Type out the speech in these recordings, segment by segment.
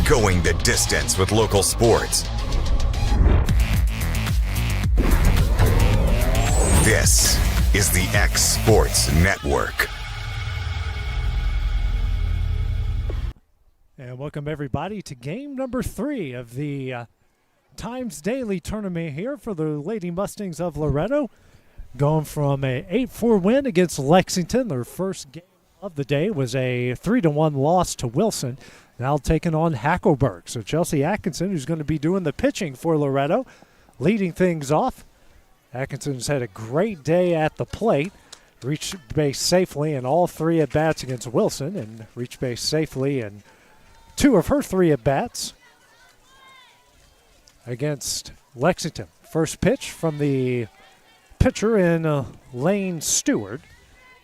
Going the distance with local sports. This is the X Sports Network. And welcome everybody to game number 3 of the Times Daily tournament here for the Lady Mustangs of Loretto. Going from a 8-4 win against Lexington. Their first game of the day was a 3-1 loss to Wilson. Now taking on Hackleburg. So Chelsea Atkinson, who's going to be doing the pitching for Loretto, leading things off. Atkinson's had a great day at the plate. Reached base safely in all 3 at-bats against Wilson and reached base safely in 2 of her 3 at-bats against Lexington. First pitch from the pitcher in Lane Stewart.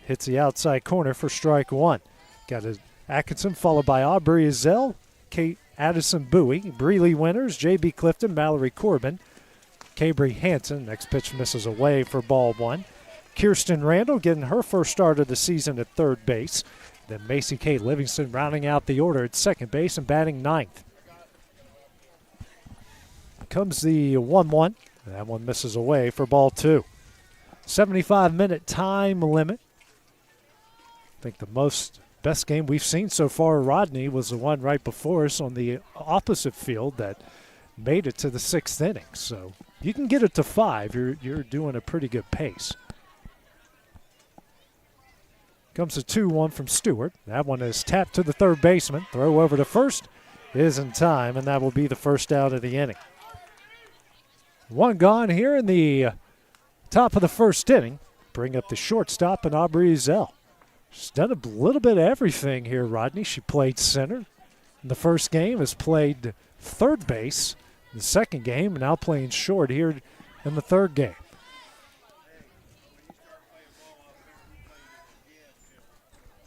Hits the outside corner for strike 1. Got a Atkinson followed by Aubrey Zell, Kate Addison Bowie, Breeley Winters, J.B. Clifton, Mallory Corbin, Cabry Hansen. Next pitch misses away for ball 1. Kirsten Randall getting her first start of the season at third base. Then Macy Kate Livingston rounding out the order at second base and batting 9th. Comes the 1-1. That one misses away for ball 2. 75-minute time limit. I think the best game we've seen so far, Rodney, was the one right before us on the opposite field that made it to the 6th inning. So you can get it to 5. You're doing a pretty good pace. Comes the 2-1 from Stewart. That one is tapped to the third baseman. Throw over to first is in time, and that will be the first out of the inning. One gone here in the top of the first inning. Bring up the shortstop and Aubrey Zell. She's done a little bit of everything here, Rodney. She played center in the first game, has played third base in the second game, and now playing short here in the third game.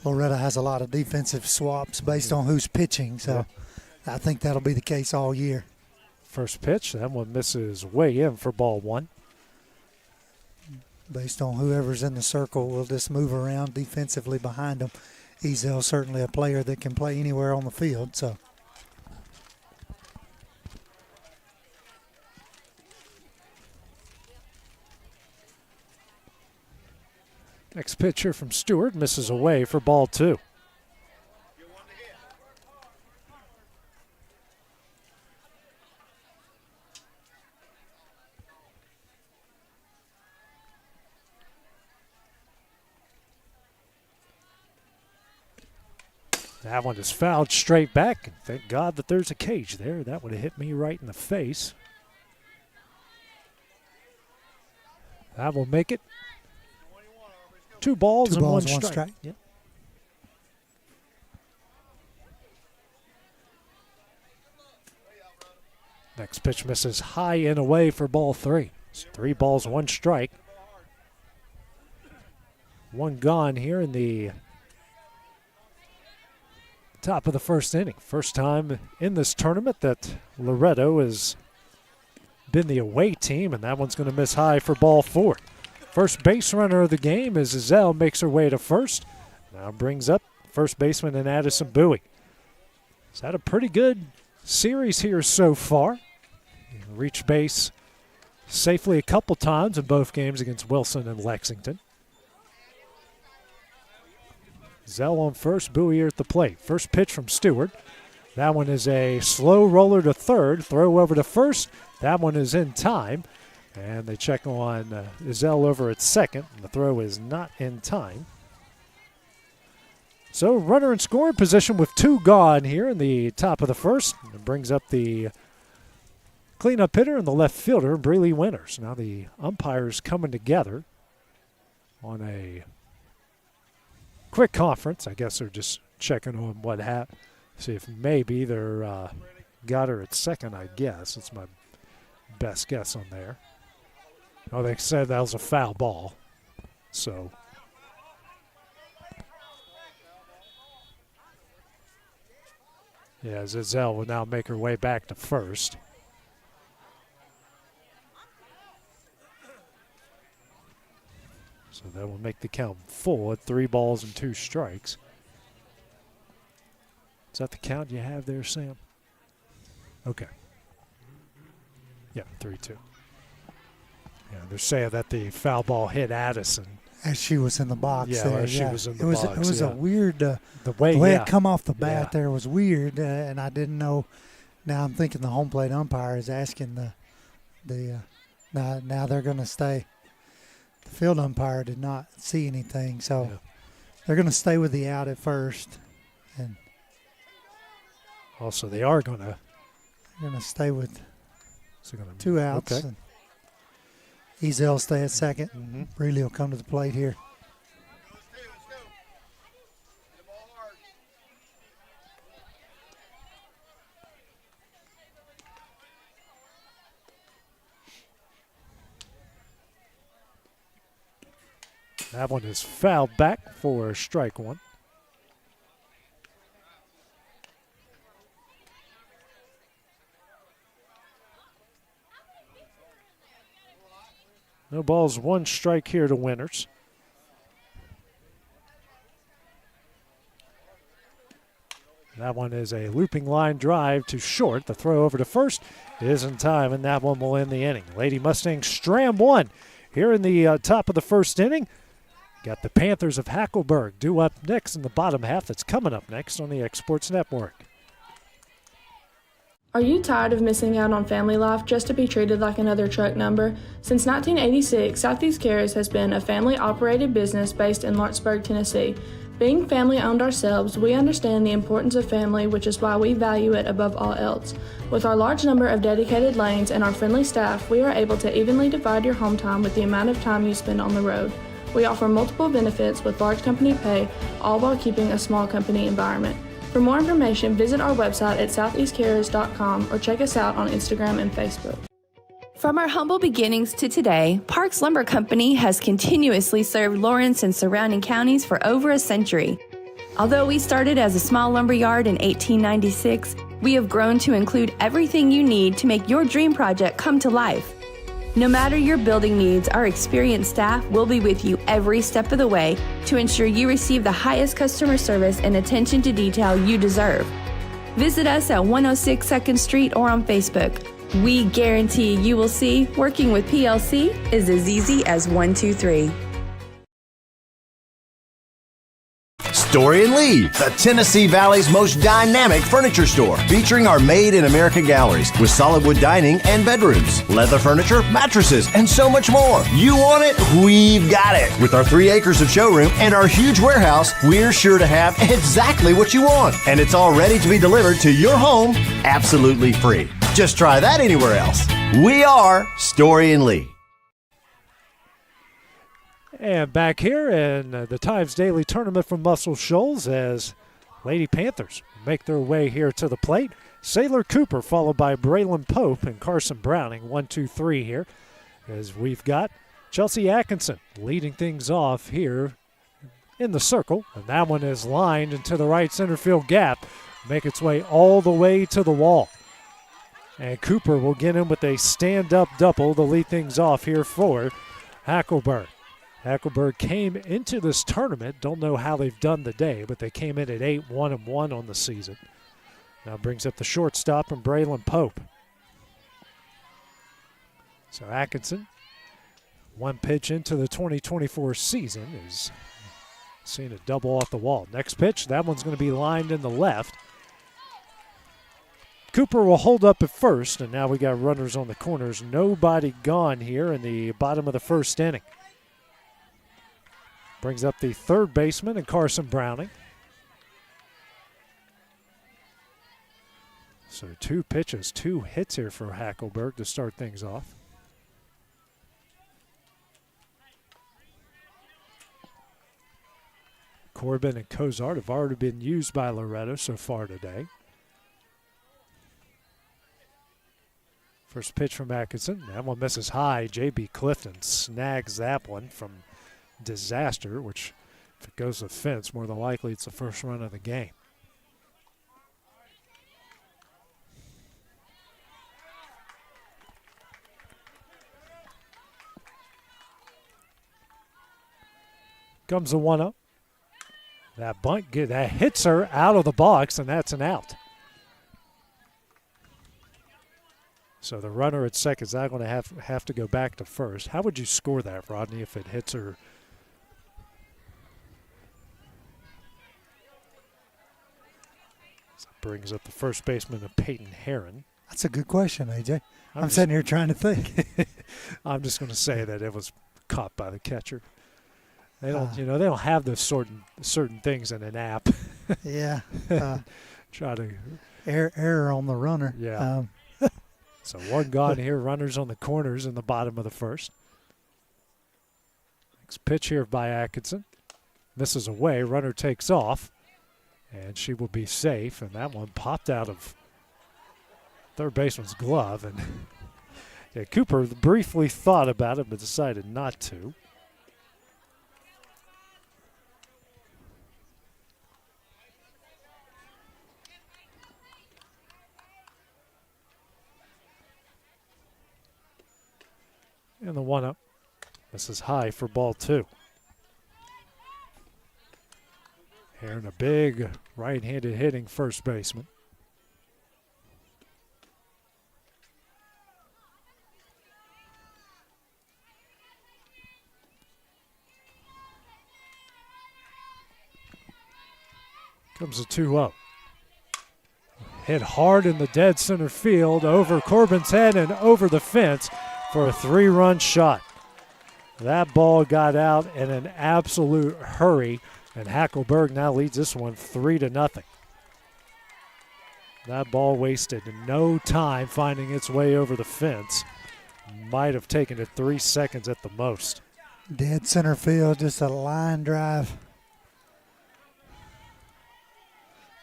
Loretto has a lot of defensive swaps based on who's pitching, so I think that'll be the case all year. First pitch, that one misses way in for ball 1. Based on whoever's in the circle, we'll just move around defensively behind them. Ezel's certainly a player that can play anywhere on the field, so. Next pitcher from Stewart misses away for ball 2. That one is fouled straight back. Thank God that there's a cage there. That would have hit me right in the face. That will make it 2 balls and 1 strike. Yep. Next pitch misses high and away for ball 3. It's 3 balls, 1 strike. 1 gone here in the top of the first inning. First time in this tournament that Loretto has been the away team, and that one's going to miss high for ball 4. First base runner of the game is Zell, makes her way to first. Now brings up first baseman and Addison Bowie. He's had a pretty good series here so far. Reached base safely a couple times in both games against Wilson and Lexington. Zell on first, Bowie here at the plate. First pitch from Stewart. That one is a slow roller to third. Throw over to first. That one is in time. And they check on Zell over at second. And the throw is not in time. So runner in scoring position with 2 gone here in the top of the first. It brings up the cleanup hitter and the left fielder, Breeley Winters. Now the umpires coming together on a quick conference. I guess they're just checking on what happened. See if maybe they're got her at second, I guess. It's my best guess on there. Oh, they said that was a foul ball. So yeah, Zell will now make her way back to first. So that will make the count full at 3 balls and 2 strikes. Is that the count you have there, Sam? Okay. Yeah, 3-2. Yeah, they're saying that the foul ball hit Addison. As she was in the box there. As she was in the box. It was a weird, the way it come off the bat there was weird, and I didn't know. Now I'm thinking the home plate umpire is asking now they're going to stay. The field umpire did not see anything, so they're going to stay with the out at first. And also, they are going to stay with 2 outs. Okay. And Ezel stay at second. Breeley will come to the plate here. That one is fouled back for strike one. No balls, 1 strike here to Winters. That one is a looping line drive to short. The throw over to first is in time, and that one will end the inning. Lady Mustangs stram 1 here in the top of the first inning. Got the Panthers of Hackleburg due up next in the bottom half. That's coming up next on the X Sports Network. Are you tired of missing out on family life just to be treated like another truck number? Since 1986, Southeast Cares has been a family-operated business based in Lawrenceburg, Tennessee. Being family-owned ourselves, we understand the importance of family, which is why we value it above all else. With our large number of dedicated lanes and our friendly staff, we are able to evenly divide your home time with the amount of time you spend on the road. We offer multiple benefits with large company pay, all while keeping a small company environment. For more information, visit our website at southeastcarriers.com or check us out on Instagram and Facebook. From our humble beginnings to today, Parks Lumber Company has continuously served Lawrence and surrounding counties for over a century. Although we started as a small lumber yard in 1896, we have grown to include everything you need to make your dream project come to life. No matter your building needs, our experienced staff will be with you every step of the way to ensure you receive the highest customer service and attention to detail you deserve. Visit us at 106 2nd Street or on Facebook. We guarantee you will see working with PLC is as easy as 1, 2, 3. Story and Lee, the Tennessee Valley's most dynamic furniture store, featuring our Made in America galleries with solid wood dining and bedrooms, leather furniture, mattresses, and so much more. You want it? We've got it. With our 3 acres of showroom and our huge warehouse, we're sure to have exactly what you want. And it's all ready to be delivered to your home absolutely free. Just try that anywhere else. We are Story and Lee. And back here in the Times Daily Tournament from Muscle Shoals as Lady Panthers make their way here to the plate. Sailor Cooper followed by Braylon Pope and Carson Browning, 1, 2, 3 here. As we've got Chelsea Atkinson leading things off here in the circle. And that one is lined into the right center field gap. Make its way all the way to the wall. And Cooper will get in with a stand-up double to lead things off here for Hackleburg. Hackleburg came into this tournament, don't know how they've done the day, but they came in at 8-1-1 on the season. Now brings up the shortstop and Braylon Pope. So Atkinson, 1 pitch into the 2024 season, is seeing a double off the wall. Next pitch, that one's going to be lined in the left. Cooper will hold up at first, and now we got runners on the corners. Nobody gone here in the bottom of the first inning. Brings up the third baseman and Carson Browning. So 2 pitches, 2 hits here for Hackleburg to start things off. Corbin and Cozart have already been used by Loretto so far today. First pitch from Atkinson. That one misses high. J.B. Clifton snags that one from disaster, which if it goes to the fence, more than likely it's the first run of the game. Comes the 1-0. That bunt that hits her out of the box, and that's an out. So the runner at second is not going to have to go back to first. How would you score that, Rodney, if it hits her? So brings up the first baseman of Peyton Herron. That's a good question, AJ. I'm sitting here trying to think. I'm just going to say that it was caught by the catcher. They don't, they don't have those certain things in an app. Yeah. Try to error on the runner. Yeah. So one gone here. Runners on the corners in the bottom of the first. Next pitch here by Atkinson. Misses away. Runner takes off, and she will be safe. And that one popped out of third baseman's glove. And yeah, Cooper briefly thought about it, but decided not to. And the 1-up. This is high for ball 2. Heron, a big right-handed hitting first baseman. Comes a 2-0. Hit hard in the dead center field, over Corbin's head and over the fence for a 3-run shot. That ball got out in an absolute hurry, and Hackleburg now leads this one 3-0. That ball wasted no time finding its way over the fence. Might have taken it 3 seconds at the most. Dead center field, just a line drive.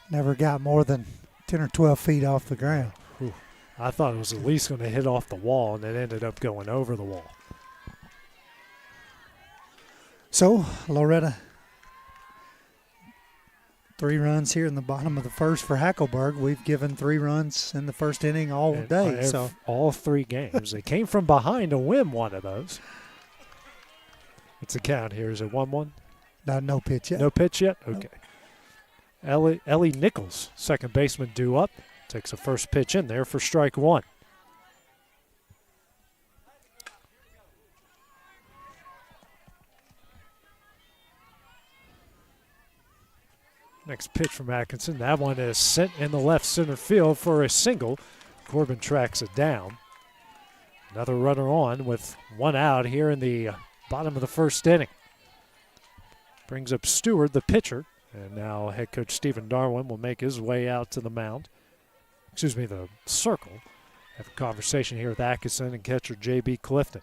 Never got more than 10 or 12 feet off the ground. Whew. I thought it was at least going to hit off the wall, and it ended up going over the wall. So, Loretto, 3 runs here in the bottom of the first for Hackleburg. We've given 3 runs in the first inning all day. So all 3 games. They came from behind to win one of those. What's the count here? Is it 1-1? No pitch yet. No pitch yet? Okay. Ellie Nichols, second baseman, due up. Takes a first pitch in there for strike 1. Next pitch from Atkinson. That one is sent in the left center field for a single. Corbin tracks it down. Another runner on with 1 out here in the bottom of the first inning. Brings up Stewart, the pitcher. And now head coach Stephen Darwin will make his way out to the mound. The circle. Have a conversation here with Atkinson and catcher J.B. Clifton.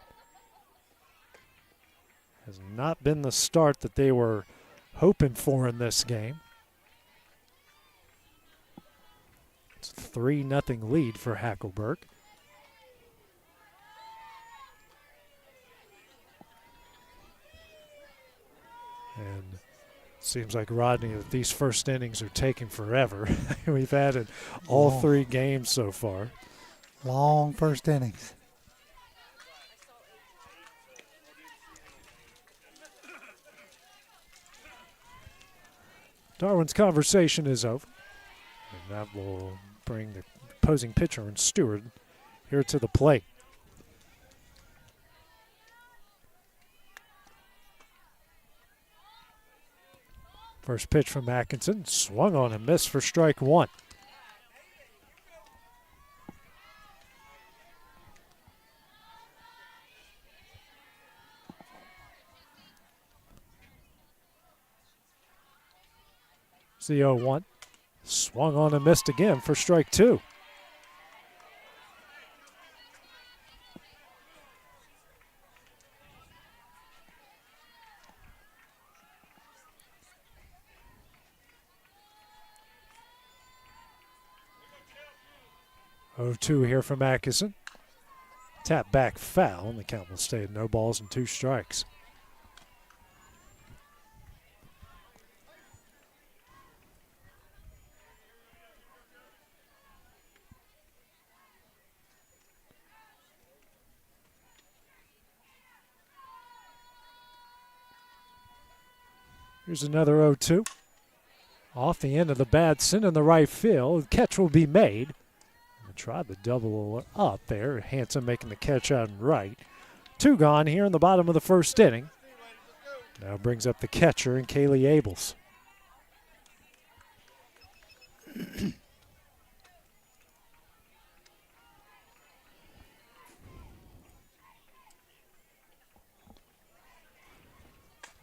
Has not been the start that they were hoping for in this game. It's a 3-0 lead for Hackleburg. And seems like, Rodney, that these first innings are taking forever. We've had it all 3 games so far. Long first innings. Darwin's conversation is over. And that will bring the opposing pitcher and Stewart here to the plate. First pitch from Atkinson, swung on and missed for strike 1. It's the 0-1. Swung on and missed again for strike 2. Oh-2 here from Atkinson. Tap back foul, and the count will stay at no balls and 2 strikes. Here's another 0-2. Off the end of the bat, sent in the right field. The catch will be made. The Tried the double up there. Hanson making the catch out and right. 2 gone here in the bottom of the first inning. Now brings up the catcher and Kaylee Abels.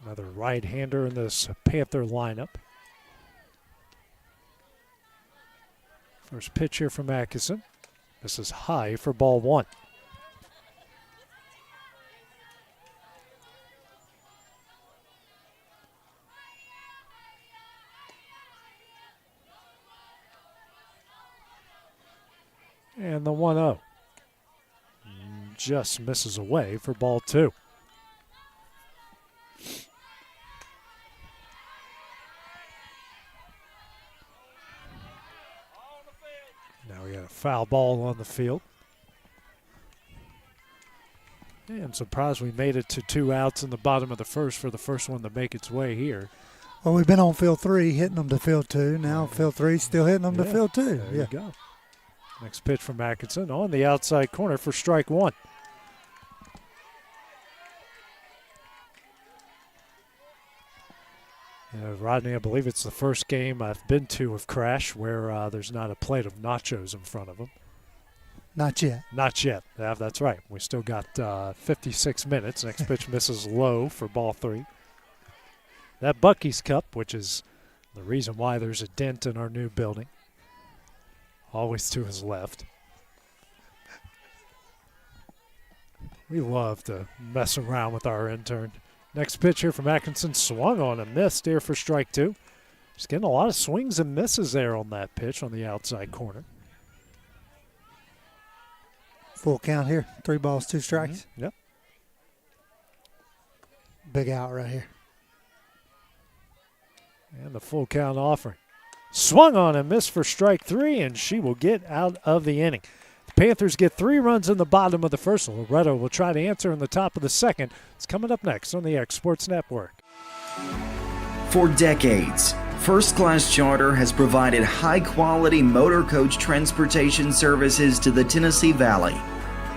Another right-hander in this Panther lineup. First pitch here from Atkinson. This is high for ball 1. And the 1-0. Just misses away for ball 2. Now we got a foul ball on the field. And surprised we made it to 2 outs in the bottom of the first for the first one to make its way here. Well, we've been on field 3, hitting them to field 2. Now field 3 still hitting them to field 2. There you go. Next pitch from Atkinson on the outside corner for strike 1. Rodney, I believe it's the first game I've been to of Crash where there's not a plate of nachos in front of them. Not yet. Not yet. Yeah, that's right. We still got 56 minutes. Next pitch misses low for ball 3. That Bucky's Cup, which is the reason why there's a dent in our new building, always to his left. We love to mess around with our intern. Next pitch here from Atkinson, swung on and missed here for strike 2. Just getting a lot of swings and misses there on that pitch on the outside corner. Full count here. 3 balls, 2 strikes. Mm-hmm. Yep. Big out right here. And the full count offering. Swung on and missed for strike 3, and she will get out of the inning. The Panthers get 3 runs in the bottom of the first. Loretto will try to answer in the top of the second. It's coming up next on the X Sports Network. For decades, First Class Charter has provided high-quality motor coach transportation services to the Tennessee Valley.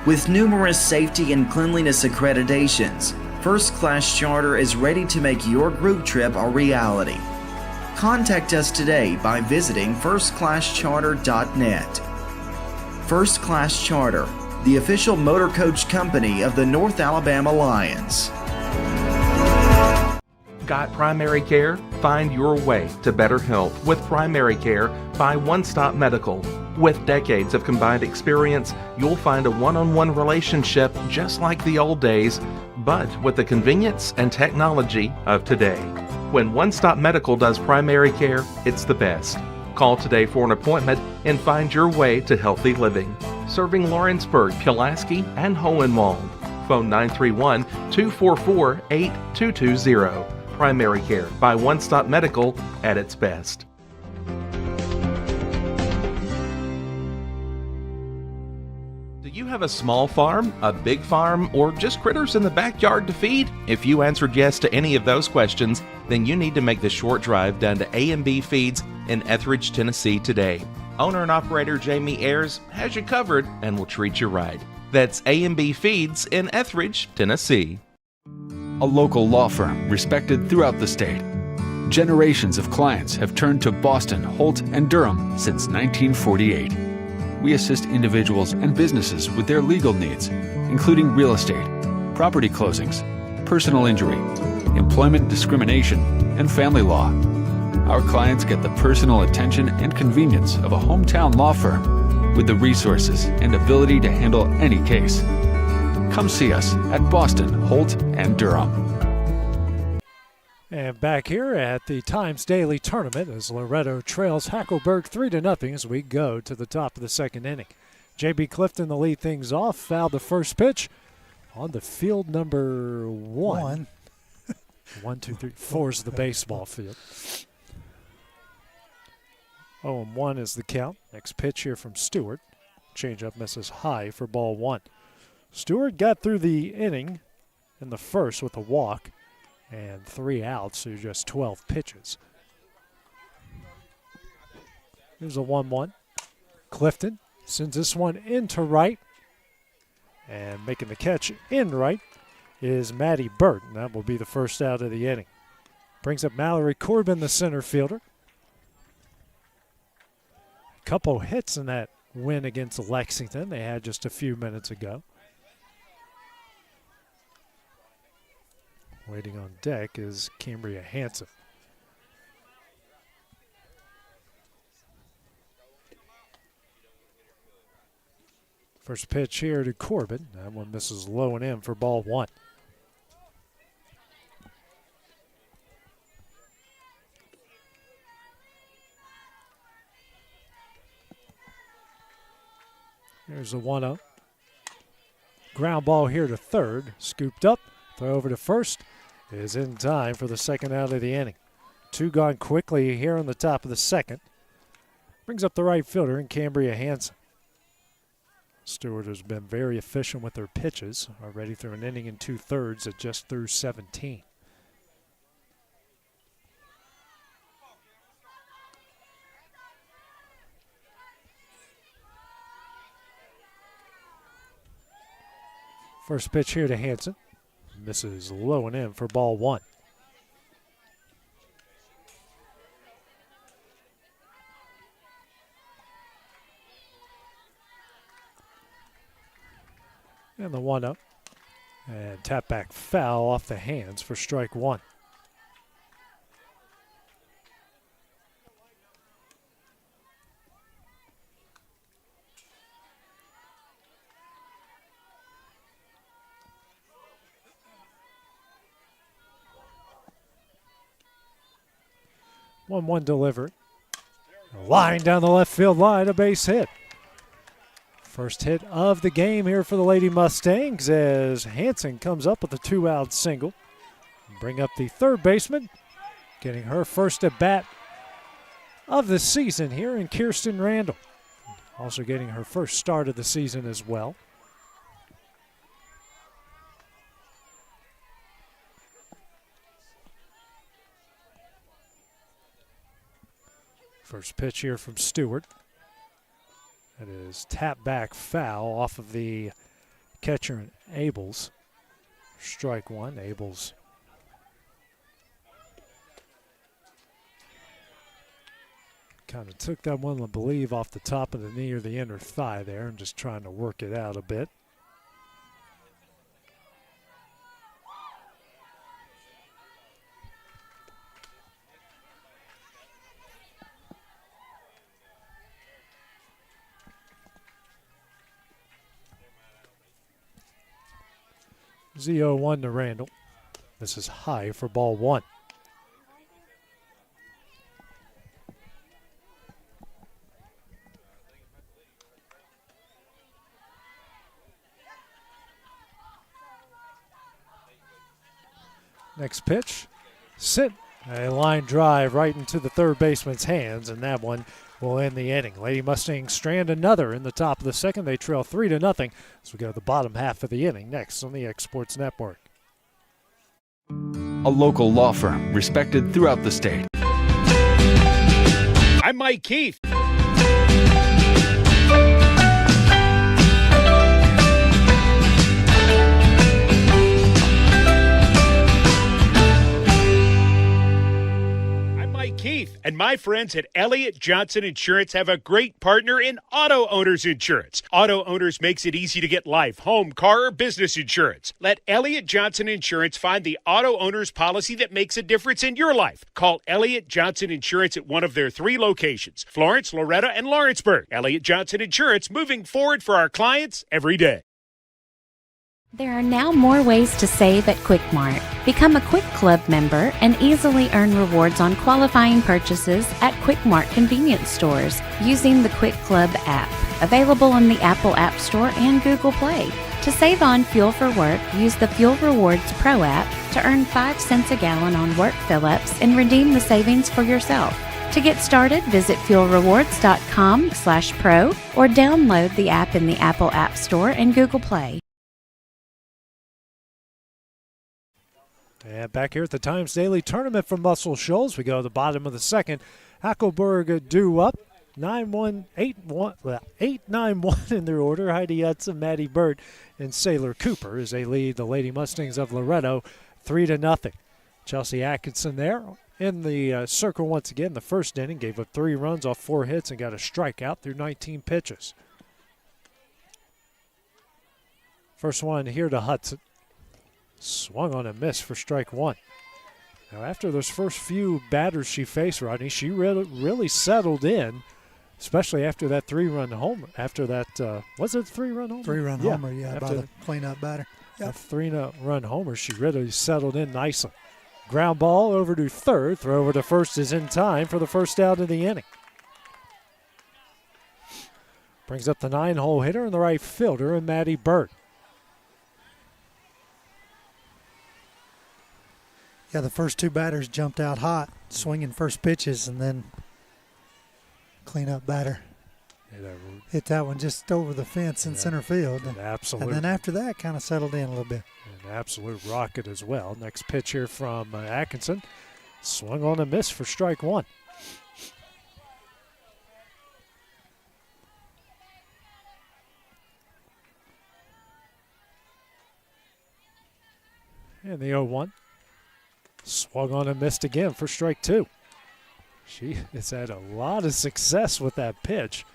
With numerous safety and cleanliness accreditations, First Class Charter is ready to make your group trip a reality. Contact us today by visiting firstclasscharter.net. First Class Charter, the official motor coach company of the North Alabama Lions. Got primary care? Find your way to better health with primary care by One Stop Medical. With decades of combined experience, you'll find a one-on-one relationship just like the old days, but with the convenience and technology of today. When One Stop Medical does primary care, it's the best. Call today for an appointment and find your way to healthy living. Serving Lawrenceburg, Pulaski, and Hohenwald. Phone 931-244-8220. Primary care by One Stop Medical at its best. Do you have a small farm, a big farm, or just critters in the backyard to feed? If you answered yes to any of those questions, then you need to make the short drive down to A&B Feeds in Etheridge, Tennessee today. Owner and operator Jamie Ayers has you covered and will treat you right. That's A&B Feeds in Etheridge, Tennessee. A local law firm respected throughout the state. Generations of clients have turned to Boston, Holt, and Durham since 1948. We assist individuals and businesses with their legal needs, including real estate, property closings, personal injury, employment discrimination, and family law. Our clients get the personal attention and convenience of a hometown law firm with the resources and ability to handle any case. Come see us at Boston, Holt, and Durham. And back here at the Times Daily Tournament as Loretto trails Hackleburg 3-0 as we go to the top of the second inning. J.B. Clifton to lead things off, fouled the first pitch on the field number 1. 1, 2, 3, 4 is the baseball field. 0-1 is the count. Next pitch here from Stewart. Changeup misses high for ball 1. Stewart got through the inning in the first with a walk and 3 outs through just 12 pitches. Here's a 1-1. Clifton Sends this one into right. And making the catch in right is Maddie Burton. That will be the first out of the inning. Brings up Mallory Corbin, the center fielder. Couple hits in that win against Lexington they had just a few minutes ago. Waiting on deck is Cambria Hansen. First pitch here to Corbin. That one misses low and in for ball one. Here's the 1-0. Ground ball here to third. Scooped up. Throw over to first. Is in time for the second out of the inning. Two gone quickly here on the top of the second. Brings up the right fielder in Cambria Hansen. Stewart has been very efficient with their pitches. Already through an inning and 2/3 at just through 17. First pitch here to Hansen. Misses low and in for ball one. And the 1-0. And tap back foul off the hands for strike one. One delivery. Line down the left field line, a base hit. First hit of the game here for the Lady Mustangs as Hansen comes up with a 2-out single. Bring up the third baseman, getting her first at bat of the season here in Kirsten Randall. Also getting her first start of the season as well. First pitch here from Stewart. That is tap back foul off of the catcher in Abels. Strike one. Abels kind of took that one, I believe, off the top of the knee or the inner thigh there and just trying to work it out a bit. Z-0-1 to Randall. This is high for ball one. Next pitch, sit. A line drive right into the third baseman's hands, and that one will end the inning. Lady Mustangs strand another in the top of the second. They trail 3-0 as we go to the bottom half of the inning next on the X Sports Network. A local law firm respected throughout the state. I'm Mike Keith. Keith and my friends at Elliott Johnson Insurance have a great partner in Auto Owners Insurance. Auto Owners makes it easy to get life, home, car, or business insurance. Let Elliott Johnson Insurance find the Auto Owners policy that makes a difference in your life. Call Elliott Johnson Insurance at one of their 3 locations, Florence, Loretto, and Lawrenceburg. Elliott Johnson Insurance, moving forward for our clients every day. There are now more ways to save at Quick Mart. Become a Quick Club member and easily earn rewards on qualifying purchases at Quick Mart convenience stores using the Quick Club app, available on the Apple App Store and Google Play. To save on fuel for work, use the Fuel Rewards Pro app to earn 5 cents a gallon on work fill-ups and redeem the savings for yourself. To get started, visit fuelrewards.com/pro or download the app in the Apple App Store and Google Play. And back here at the Times Daily Tournament from Muscle Shoals, we go to the bottom of the second. Hackleburg due up. 8-9-1 in their order. Heidi Hudson, Maddie Bird, and Sailor Cooper as they lead the Lady Mustangs of Loretto 3-0. Chelsea Atkinson there in the circle once again. The first inning gave up 3 runs off 4 hits and got a strikeout through 19 pitches. First one here to Hudson. Swung on a miss for strike 1. Now, after those first few batters she faced, Rodney, she really settled in, especially after that 3-run homer. After that, was it a 3-run homer? 3-run homer, yeah, by the cleanup batter. Yep. A 3-run homer, she really settled in nicely. Ground ball over to third. Throw over to first is in time for the first out of the inning. Brings up the 9-hole hitter and the right fielder, and Maddie Bird. Yeah, the first 2 batters jumped out hot, swinging first pitches, and then cleanup batter hit that one just over the fence in center field. And then after that, kind of settled in a little bit. An absolute rocket as well. Next pitch here from Atkinson. Swung on a miss for strike 1. And the 0-1. Swung on and missed again for strike 2. She has had a lot of success with that pitch.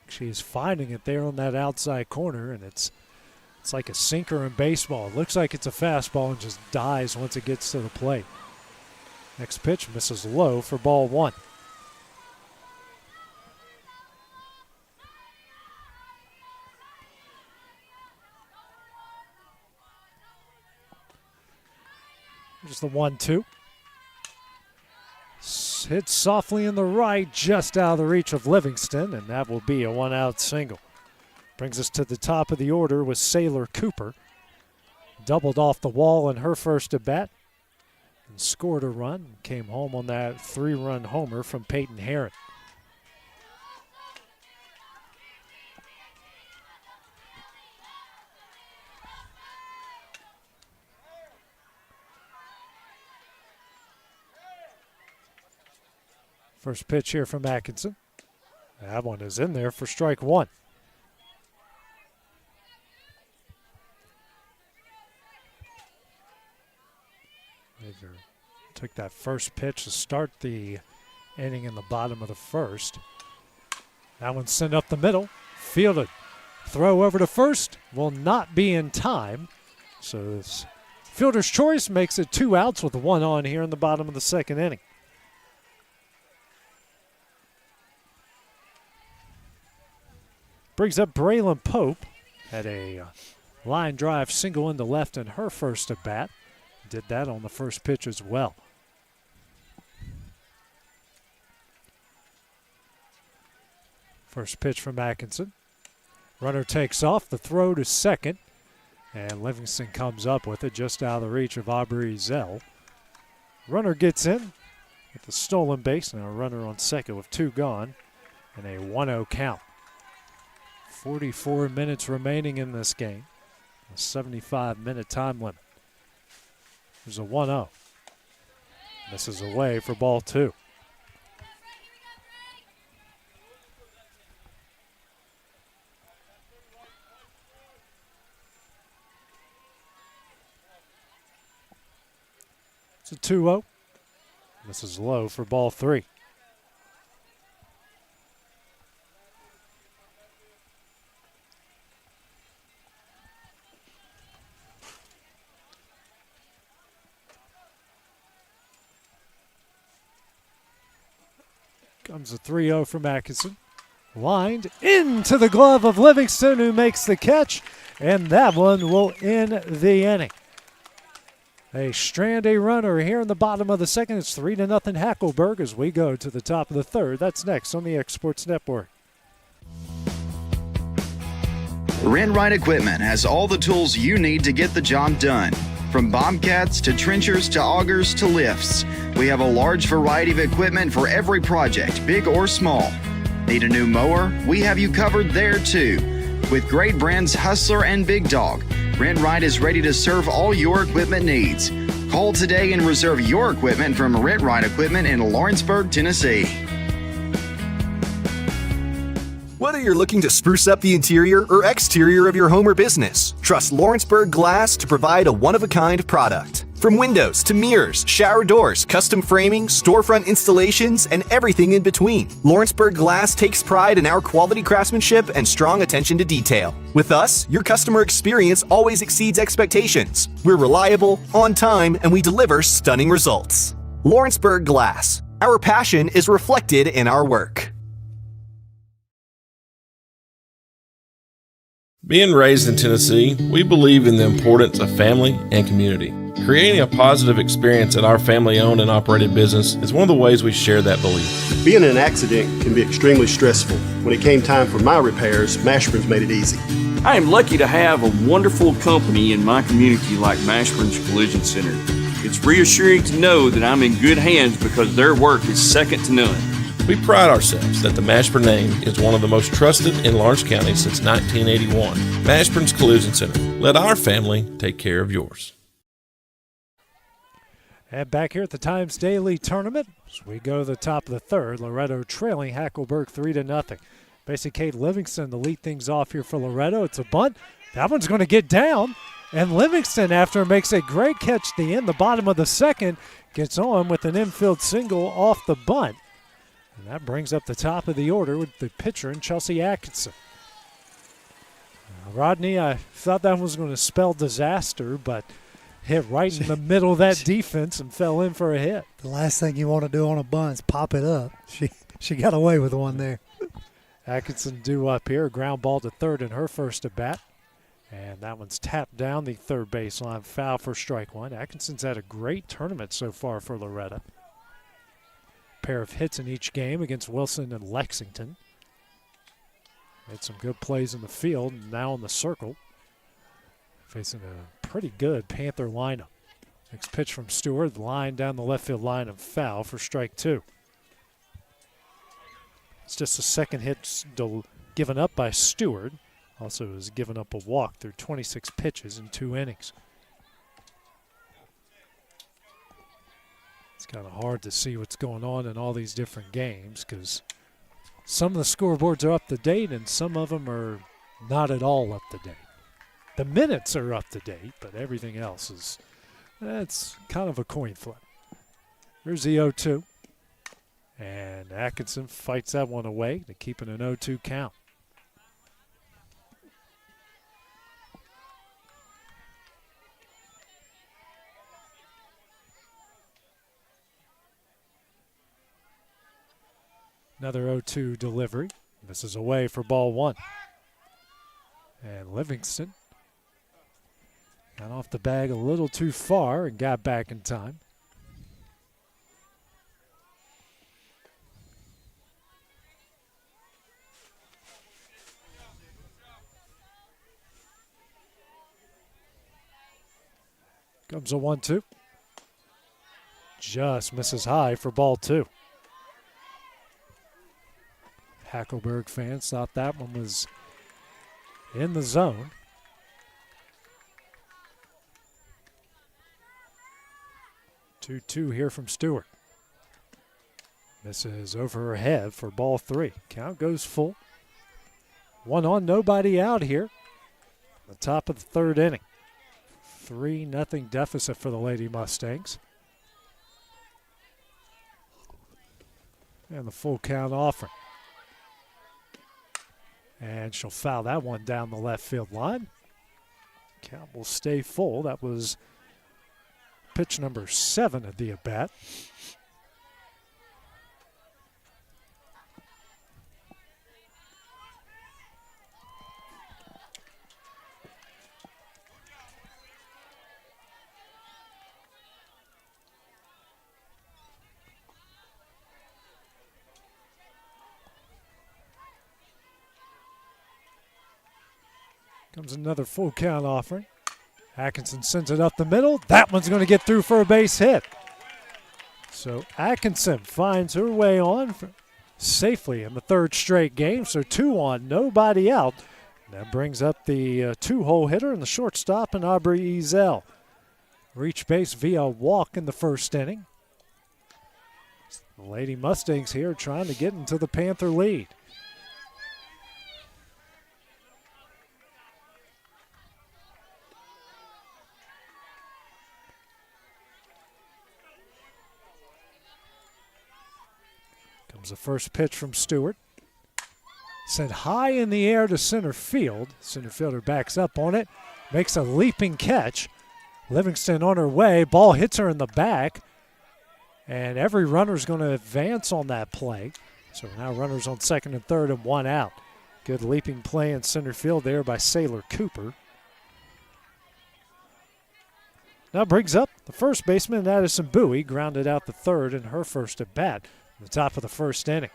She's finding it there on that outside corner, and it's like a sinker in baseball. It looks like it's a fastball and just dies once it gets to the plate. Next pitch misses low for ball 1. Here's the 1-2. Hit softly in the right, just out of the reach of Livingston, and that will be a 1-out single. Brings us to the top of the order with Sailor Cooper. Doubled off the wall in her first at bat and scored a run. Came home on that 3-run homer from Peyton Herron. First pitch here from Atkinson. That one is in there for strike 1. Major took that first pitch to start the inning in the bottom of the first. That one sent up the middle. Fielded. Throw over to first will not be in time. So this fielder's choice makes it 2 outs with 1 on here in the bottom of the second inning. Brings up Braylon Pope. Had a line drive single into left in her first at bat. Did that on the first pitch as well. First pitch from Atkinson. Runner takes off. The throw to second. And Livingston comes up with it just out of the reach of Aubrey Zell. Runner gets in with the stolen base. Now a runner on second with 2 gone. And a 1-0 count. 44 minutes remaining in this game. A 75-minute time limit. There's a 1-0. This is away for ball 2. It's a 2-0. This is low for ball 3. Comes a 3-0 from Atkinson. Lined into the glove of Livingston, who makes the catch, and that one will end the inning. A strand a runner here in the bottom of the second. It's 3-0 Hackleburg as we go to the top of the third. That's next on the X Sports Network. Rent-Right Equipment has all the tools you need to get the job done. From bobcats to trenchers to augers to lifts, we have a large variety of equipment for every project, big or small. Need a new mower? We have you covered there too. With great brands Hustler and Big Dog, Rent-Right is ready to serve all your equipment needs. Call today and reserve your equipment from Rent-Right Equipment in Lawrenceburg, Tennessee. Whether you're looking to spruce up the interior or exterior of your home or business, trust Lawrenceburg Glass to provide a one-of-a-kind product. From windows to mirrors, shower doors, custom framing, storefront installations, and everything in between, Lawrenceburg Glass takes pride in our quality craftsmanship and strong attention to detail. With us, your customer experience always exceeds expectations. We're reliable, on time, and we deliver stunning results. Lawrenceburg Glass. Our passion is reflected in our work. Being raised in Tennessee, we believe in the importance of family and community. Creating a positive experience at our family-owned and operated business is one of the ways we share that belief. Being in an accident can be extremely stressful. When it came time for my repairs, Mashburn's made it easy. I am lucky to have a wonderful company in my community like Mashburn's Collision Center. It's reassuring to know that I'm in good hands because their work is second to none. We pride ourselves that the Mashburn name is one of the most trusted in Lawrence County since 1981. Mashburn's Collision Center. Let our family take care of yours. And back here at the Times Daily Tournament, as we go to the top of the third, Loretto trailing Hackleburg 3-0. Basically, Kate Livingston to lead things off here for Loretto. It's a bunt. That one's going to get down. And Livingston, after makes a great catch at the end, the bottom of the second, gets on with an infield single off the bunt. And that brings up the top of the order with the pitcher in Chelsea Atkinson. Rodney, I thought that was going to spell disaster, but hit right in the middle of that defense and fell in for a hit. The last thing you want to do on a bunt is pop it up. She got away with one there. Atkinson due up here, a ground ball to third in her first at bat. And that one's tapped down the third baseline, foul for strike one. Atkinson's had a great tournament so far for Loretto. Pair of hits in each game against Wilson and Lexington. Made some good plays in the field, now in the circle. Facing a pretty good Panther lineup. Next pitch from Stewart, line down the left field line and foul for strike two. It's just the second hit given up by Stewart. Also has given up a walk through 26 pitches in 2 innings. It's kind of hard to see what's going on in all these different games because some of the scoreboards are up to date and some of them are not at all up to date. The minutes are up to date, but everything else is, it's kind of a coin flip. Here's the 0-2. And Atkinson fights that one away to keep it an 0-2 count. Another 0-2 delivery. This is away for ball one. And Livingston got off the bag a little too far and got back in time. Comes a 1-2. Just misses high for ball two. Hackleburg fans thought that one was in the zone. Two here from Stewart. Misses over her head for ball three. Count goes full. 1 on, nobody out here. The top of the third inning. 3-0 deficit for the Lady Mustangs. And the full count offering. And she'll foul that one down the left field line. Count will stay full. That was pitch number 7 of the at-bat. Comes another full count offering. Atkinson sends it up the middle. That one's going to get through for a base hit. So Atkinson finds her way on safely in the third straight game. So 2 on, nobody out. That brings up the 2-hole hitter and the shortstop and Aubrey Ezel. Reach base via walk in the first inning. The Lady Mustangs here trying to get into the Panther lead. Here's the first pitch from Stewart. Sent high in the air to center field. Center fielder backs up on it, makes a leaping catch. Livingston on her way. Ball hits her in the back, and every runner's going to advance on that play. So now runners on second and third and one out. Good leaping play in center field there by Sailor Cooper. Now brings up the first baseman, Addison Bowie, grounded out the third in her first at bat at the top of the first inning.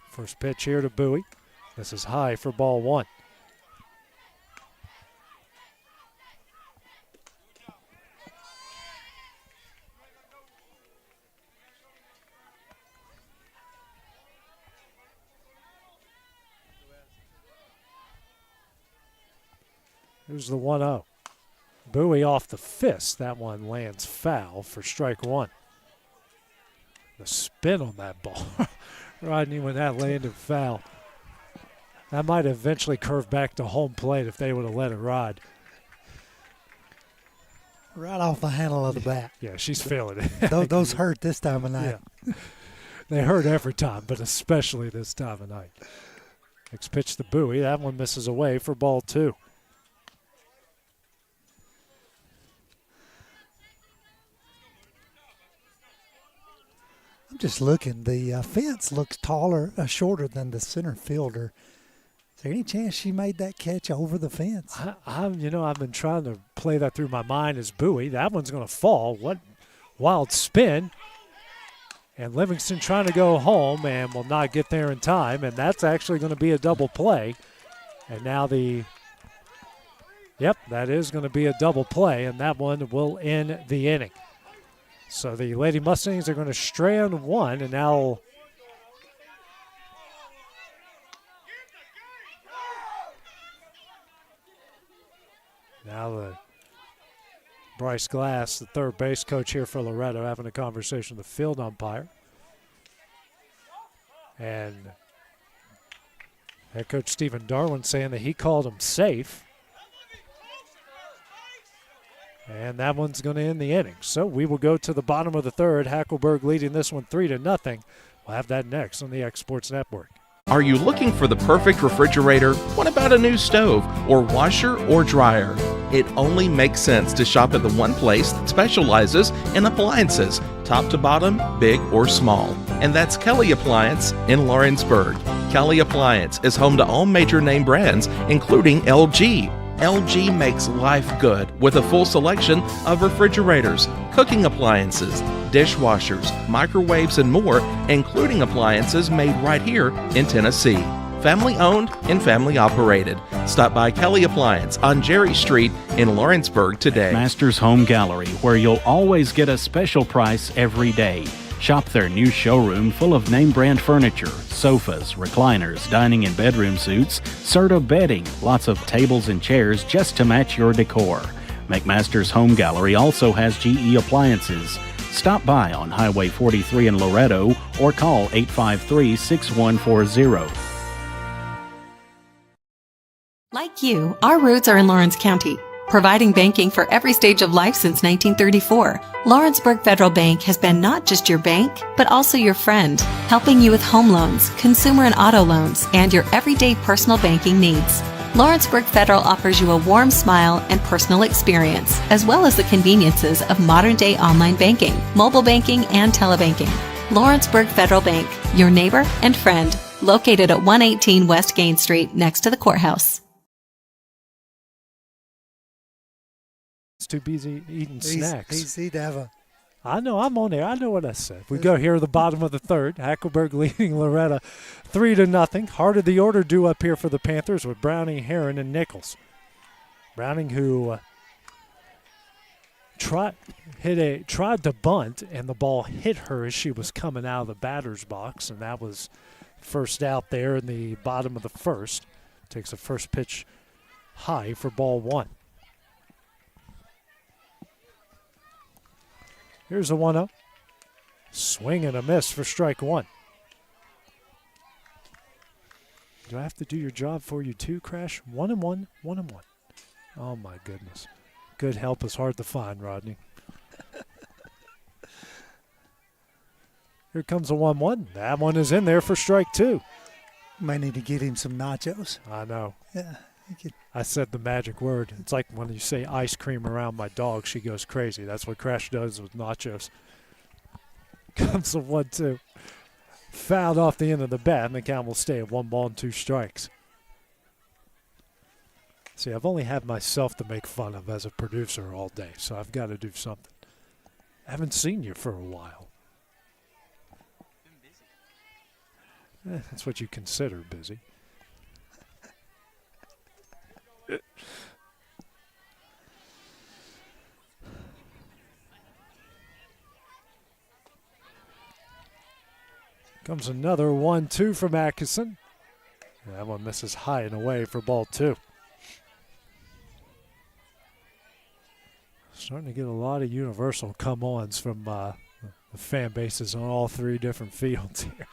First pitch here to Bowie. This is high for ball one. Here's the 1-0. Bowie off the fist. That one lands foul for strike one. The spin on that ball. Rodney, when that landed foul. That might have eventually curved back to home plate if they would have let it ride. Right off the handle of the bat. Yeah, she's feeling it. Those hurt this time of night. Yeah. They hurt every time, but especially this time of night. Next pitch to Bowie. That one misses away for ball two. I'm just looking. The fence looks shorter than the center fielder. Is there any chance she made that catch over the fence? I've been trying to play that through my mind as Bowie. That one's going to fall. What wild spin. And Livingston trying to go home and will not get there in time. And that's actually going to be a double play. And now that is going to be a double play. And that one will end the inning. So the Lady Mustangs are going to stray on one, and now the Bryce Glass, the third base coach here for Loretto, having a conversation with the field umpire. And head coach Stephen Darwin saying that he called him safe. And that one's going to end the inning. So we will go to the bottom of the third. Hackleburg leading this one 3-0. We'll have that next on the X Sports Network. Are you looking for the perfect refrigerator? What about a new stove or washer or dryer? It only makes sense to shop at the one place that specializes in appliances, top to bottom, big or small. And that's Kelly Appliance in Lawrenceburg. Kelly Appliance is home to all major name brands, including LG. LG makes life good with a full selection of refrigerators, cooking appliances, dishwashers, microwaves, and more, including appliances made right here in Tennessee. Family owned and family operated. Stop by Kelly Appliance on Jerry Street in Lawrenceburg today. Masters Home Gallery, where you'll always get a special price every day. Shop their new showroom full of name brand furniture, sofas, recliners, dining and bedroom suites, Serta bedding, lots of tables and chairs just to match your decor. McMaster's Home Gallery also has GE appliances. Stop by on Highway 43 in Loretto or call 853-6140. Like you, our roots are in Lawrence County, providing banking for every stage of life since 1934. Lawrenceburg Federal Bank has been not just your bank, but also your friend, helping you with home loans, consumer and auto loans, and your everyday personal banking needs. Lawrenceburg Federal offers you a warm smile and personal experience, as well as the conveniences of modern-day online banking, mobile banking, and telebanking. Lawrenceburg Federal Bank, your neighbor and friend, located at 118 West Gain Street, next to the courthouse. It's too busy eating snacks. Easy to have a. I know, I'm on there. I know what I said. We go here at the bottom of the third. Hackleburg leading Loretto 3-0. Heart of the order due up here for the Panthers with Browning, Heron, and Nichols. Browning, who tried to bunt, and the ball hit her as she was coming out of the batter's box, and that was first out there in the bottom of the first. Takes a first pitch high for ball one. Here's a 1-0. Swing and a miss for strike one. Do I have to do your job for you too, Crash? 1-1, 1-1. Oh, my goodness. Good help is hard to find, Rodney. Here comes a 1-1. That one is in there for strike 2. Might need to get him some nachos. I know. Yeah. I said the magic word. It's like when you say ice cream around my dog, she goes crazy. That's what Crash does with nachos. Comes a 1-2. Fouled off the end of the bat, and the count will stay at 1 ball and 2 strikes. See, I've only had myself to make fun of as a producer all day, so I've got to do something. I haven't seen you for a while. That's what you consider busy. Comes another 1-2 from Atkinson. That one misses high and away for ball 2. Starting to get a lot of universal come-ons from the fan bases on all 3 different fields here.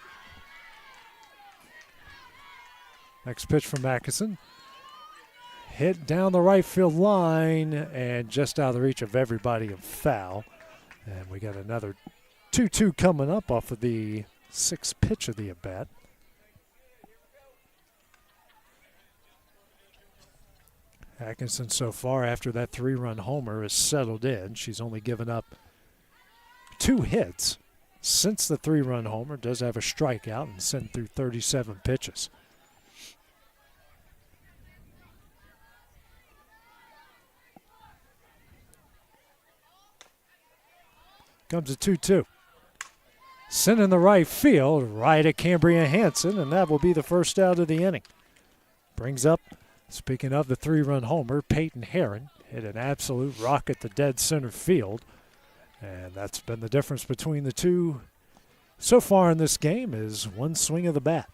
Next pitch from Atkinson. Hit down the right field line and just out of the reach of everybody, a foul. And we got another 2-2 coming up off of the 6th pitch of the at-bat. Atkinson so far after that 3-run homer is settled in. She's only given up 2 hits since the 3-run homer. Does have a strikeout and sent through 37 pitches. Comes a 2-2. Sent in the right field, right at Cambria Hansen, and that will be the first out of the inning. Brings up, speaking of the 3-run homer, Peyton Herron hit an absolute rocket to dead center field. And that's been the difference between the two so far in this game is one swing of the bat.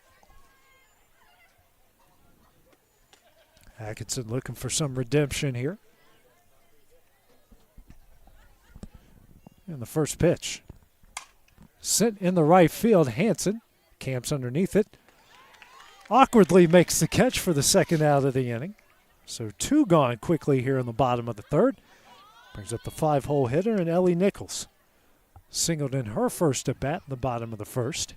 Atkinson looking for some redemption here. And the first pitch. Sent in the right field, Hansen camps underneath it. Awkwardly makes the catch for the second out of the inning. So 2 gone quickly here in the bottom of the 3rd. Brings up the 5-hole hitter and Ellie Nichols. Singled in her first at bat in the bottom of the 1st.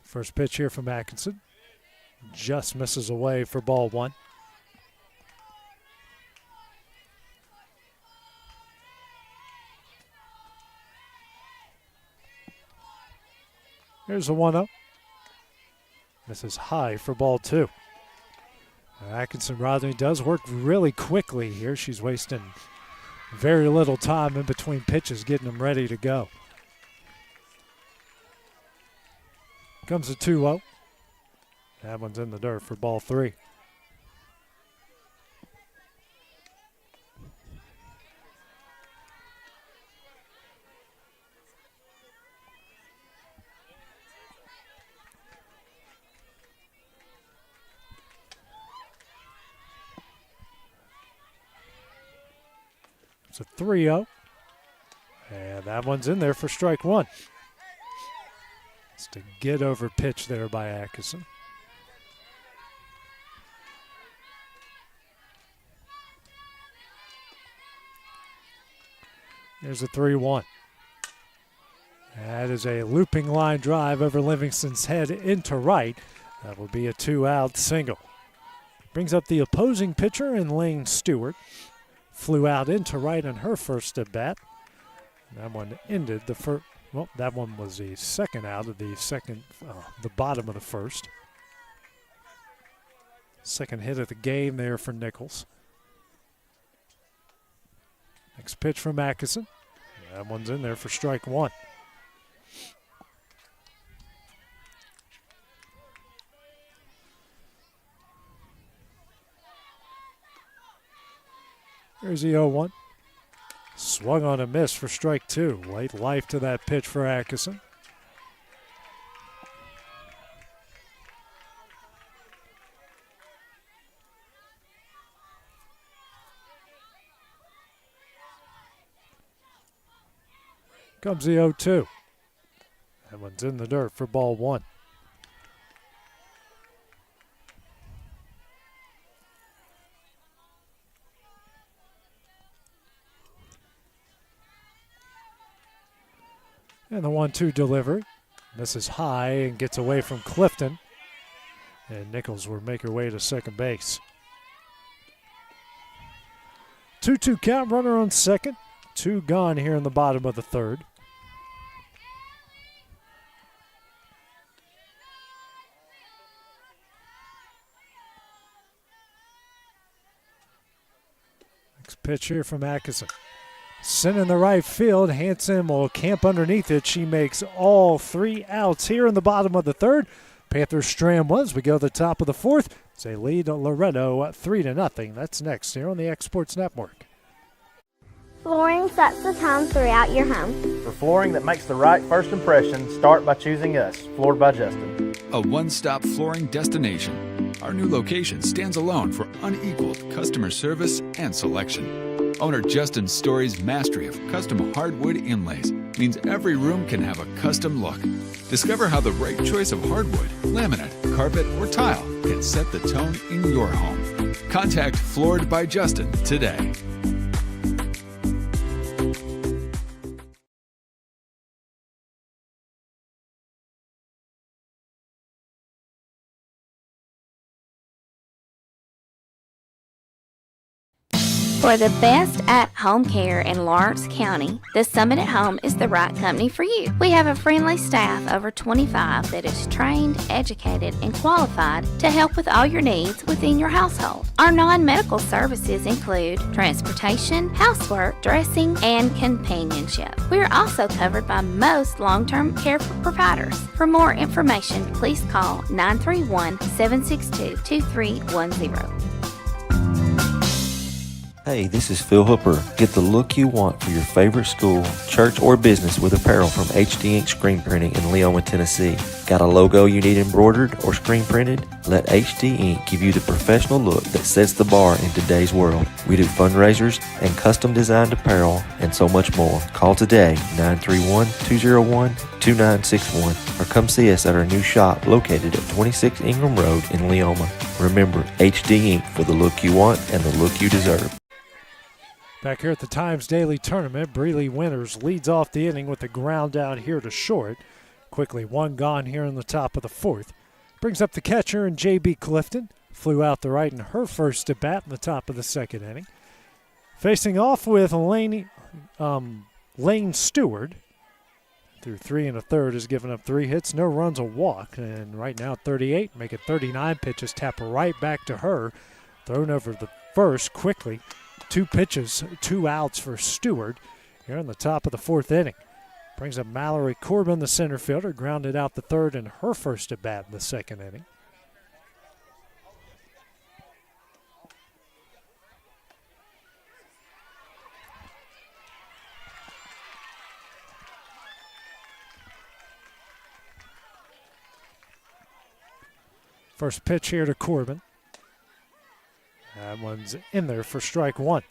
First pitch here from Atkinson. Just misses away for ball 1. Here's a 1-0. Misses high for ball 2. Atkinson Rodney does work really quickly here. She's wasting very little time in between pitches, getting them ready to go. Comes a 2-0. That one's in the dirt for ball 3. It's a 3-0. And that one's in there for strike 1. It's a get over pitch there by Atkinson. Here's a 3-1. That is a looping line drive over Livingston's head into right. That will be a 2-out single. Brings up the opposing pitcher in Lane Stewart. Flew out into right on her first at bat. That one ended the first. Well, that one was the second out of the the bottom of the 1st. Second hit of the game there for Nichols. Next pitch from Atkinson. That one's in there for strike 1. Here's the 0-1. Swung on a miss for strike 2. Late life to that pitch for Atkinson. Comes the 0-2. That one's in the dirt for ball one. And the 1-2 delivery. Misses high and gets away from Clifton. And Nichols will make her way to second base. 2-2 count, runner on second. 2 gone here in the bottom of the third. Next pitch here from Atkinson. Sent in the right field. Hanson will camp underneath it. She makes all 3 outs here in the bottom of the third. Panthers strand one as we go to the top of the fourth. They lead Loretto 3-0. That's next here on the X Sports Network. Flooring sets the tone throughout your home. For flooring that makes the right first impression, start by choosing us, Floored by Justin. A one-stop flooring destination. Our new location stands alone for unequaled customer service and selection. Owner Justin Story's mastery of custom hardwood inlays means every room can have a custom look. Discover how the right choice of hardwood, laminate, carpet, or tile can set the tone in your home. Contact Floored by Justin today. For the best at-home care in Lawrence County, the Summit at Home is the right company for you. We have a friendly staff over 25 that is trained, educated, and qualified to help with all your needs within your household. Our non-medical services include transportation, housework, dressing, and companionship. We are also covered by most long-term care providers. For more information, please call 931-762-2310. Hey, this is Phil Hooper. Get the look you want for your favorite school, church, or business with apparel from HD Ink Screen Printing in Leoma, Tennessee. Got a logo you need embroidered or screen printed? Let HD Ink give you the professional look that sets the bar in today's world. We do fundraisers and custom designed apparel and so much more. Call today, 931-201-2961, or come see us at our new shop located at 26 Ingram Road in Leoma. Remember, HD Ink for the look you want and the look you deserve. Back here at the Times Daily Tournament, Breeley Winters leads off the inning with a ground out here to short. Quickly, 1 gone here in the top of the fourth. Brings up the catcher, and J.B. Clifton flew out the right in her first at bat in the top of the second inning. Facing off with Lane Stewart. Through 3 1/3 has given up 3 hits, no runs, a walk. And right now 38, make it 39 pitches, tap right back to her. Thrown over the first quickly. 2 pitches, 2 outs for Stewart here in the top of the fourth inning. Brings up Mallory Corbin, the center fielder, grounded out the third in her first at bat in the second inning. First pitch here to Corbin. That one's in there for strike one.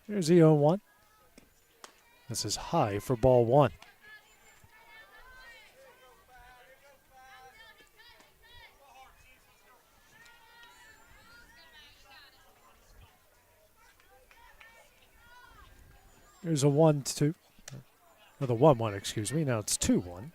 Here's the 0-1. This is high for ball one. Here's a 1-2. Or the 1-1, excuse me. Now it's 2-1.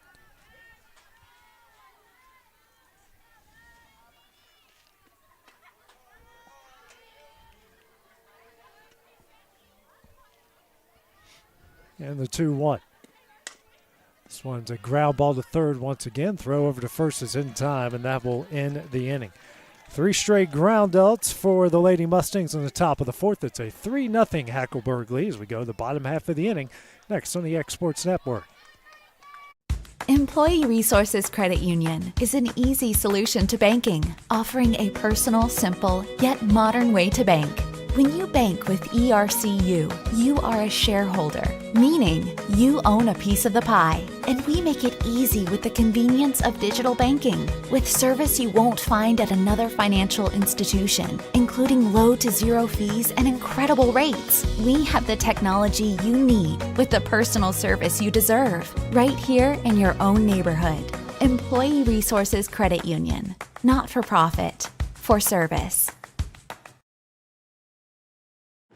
And the 2-1. This one's a ground ball to third once again. Throw over to first is in time, and that will end the inning. 3 straight ground outs for the Lady Mustangs in the top of the fourth. It's a 3-0 Hackleburg lead as we go to the bottom half of the inning. Next on the X Sports Network. Employee Resources Credit Union is an easy solution to banking, offering a personal, simple, yet modern way to bank. When you bank with ERCU, you are a shareholder. Meaning you own a piece of the pie, and we make it easy with the convenience of digital banking, with service you won't find at another financial institution, including low to zero fees and incredible rates. We have the technology you need with the personal service you deserve, right here in your own neighborhood. Employee Resources Credit Union, not for profit, for service.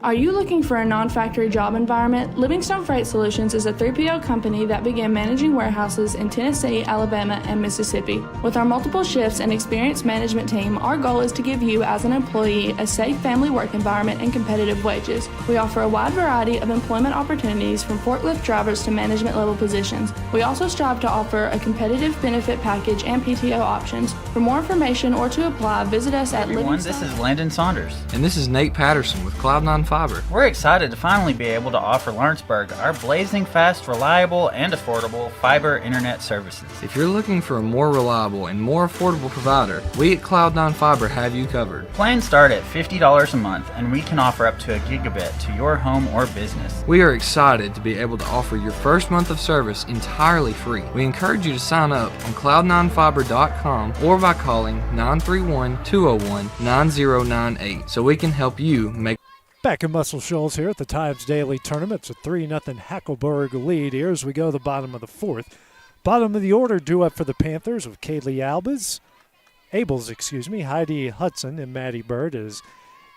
Are you looking for a non-factory job environment? Livingstone Freight Solutions is a 3PL company that began managing warehouses in Tennessee, Alabama, and Mississippi. With our multiple shifts and experienced management team, our goal is to give you as an employee a safe family work environment and competitive wages. We offer a wide variety of employment opportunities from forklift drivers to management level positions. We also strive to offer a competitive benefit package and PTO options. For more information or to apply, visit us at Livingstone. This is Landon Saunders. And this is Nate Patterson with Cloud9 Fiber. We're excited to finally be able to offer Lawrenceburg our blazing fast, reliable, and affordable fiber internet services. If you're looking for a more reliable and more affordable provider, we at Cloud9 Fiber have you covered. Plans start at $50 a month, and we can offer up to a gigabit to your home or business. We are excited to be able to offer your first month of service entirely free. We encourage you to sign up on cloud9fiber.com or by calling 931-201-9098 so we can help you make. Back in Muscle Shoals here at the Times Daily Tournament. It's a 3-0 Hackleburg lead here as we go to the bottom of the fourth. Bottom of the order due up for the Panthers with Kaylee Abels, Heidi Hudson and Maddie Bird as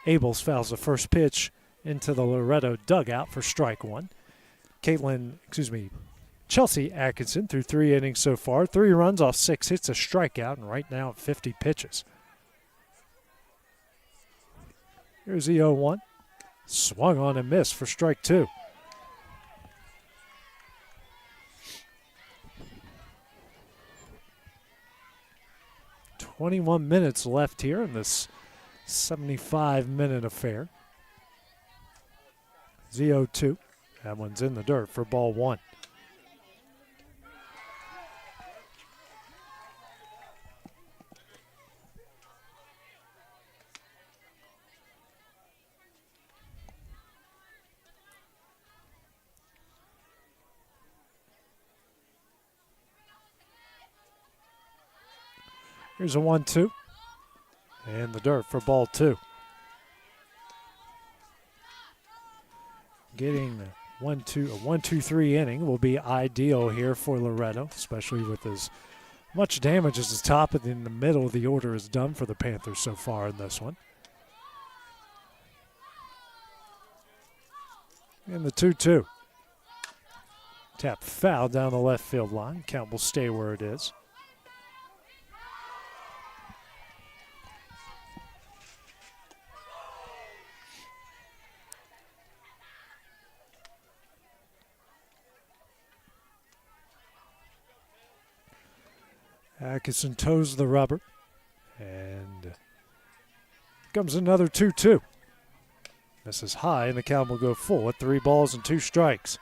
Abels fouls the first pitch into the Loretto dugout for strike one. Chelsea Atkinson through 3 innings so far. 3 runs off 6 hits, a strikeout, and right now at 50 pitches. Here's the 0-1. Swung on and missed for strike 2. "21 minutes left here in this 75-minute affair. 0-2. That one's in the dirt for ball 1. Here's a 1-2. And the dirt for ball 2. Getting a 1-2-3 inning will be ideal here for Loretto, especially with as much damage as the top and in the middle of the order has done for the Panthers so far in this one. And the 2-2. Tap foul down the left field line. Count will stay where it is. Atkinson toes the rubber, and comes another 2-2. This is high, and the count will go full at 3 balls and 2 strikes.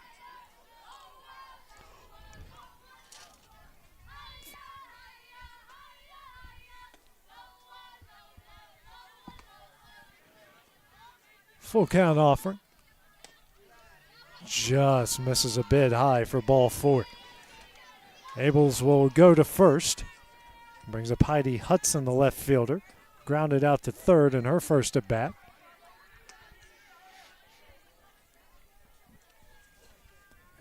Full count offer. Just misses a bit high for ball 4. Abels will go to first. Brings up Heidi Hudson, the left fielder. Grounded out to third in her first at bat.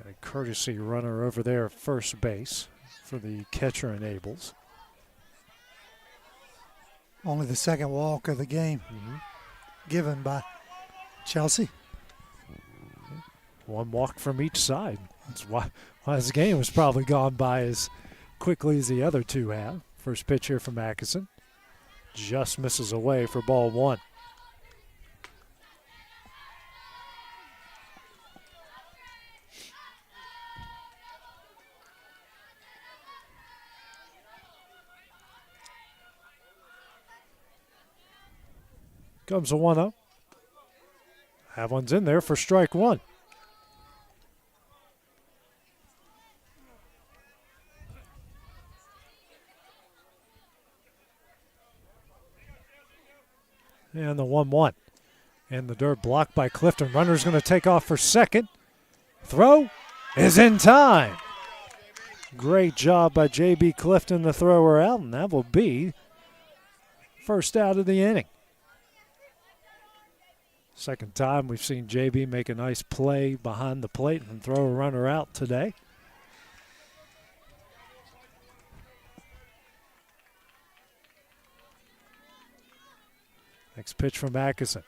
And a courtesy runner over there at first base for the catcher and Abels. Only the second walk of the game given by Chelsea. 1 walk from each side. That's why this game was probably gone by as quickly as the other 2 have. First pitch here from Atkinson. Just misses away for ball 1. Comes a 1-0. That one's in there for strike 1. And the 1-1. And the dirt blocked by Clifton. Runner's going to take off for second. Throw is in time. Great job by J.B. Clifton to throw her out, and that will be first out of the inning. Second time we've seen J.B. make a nice play behind the plate and throw a runner out today. Next pitch from Atkinson.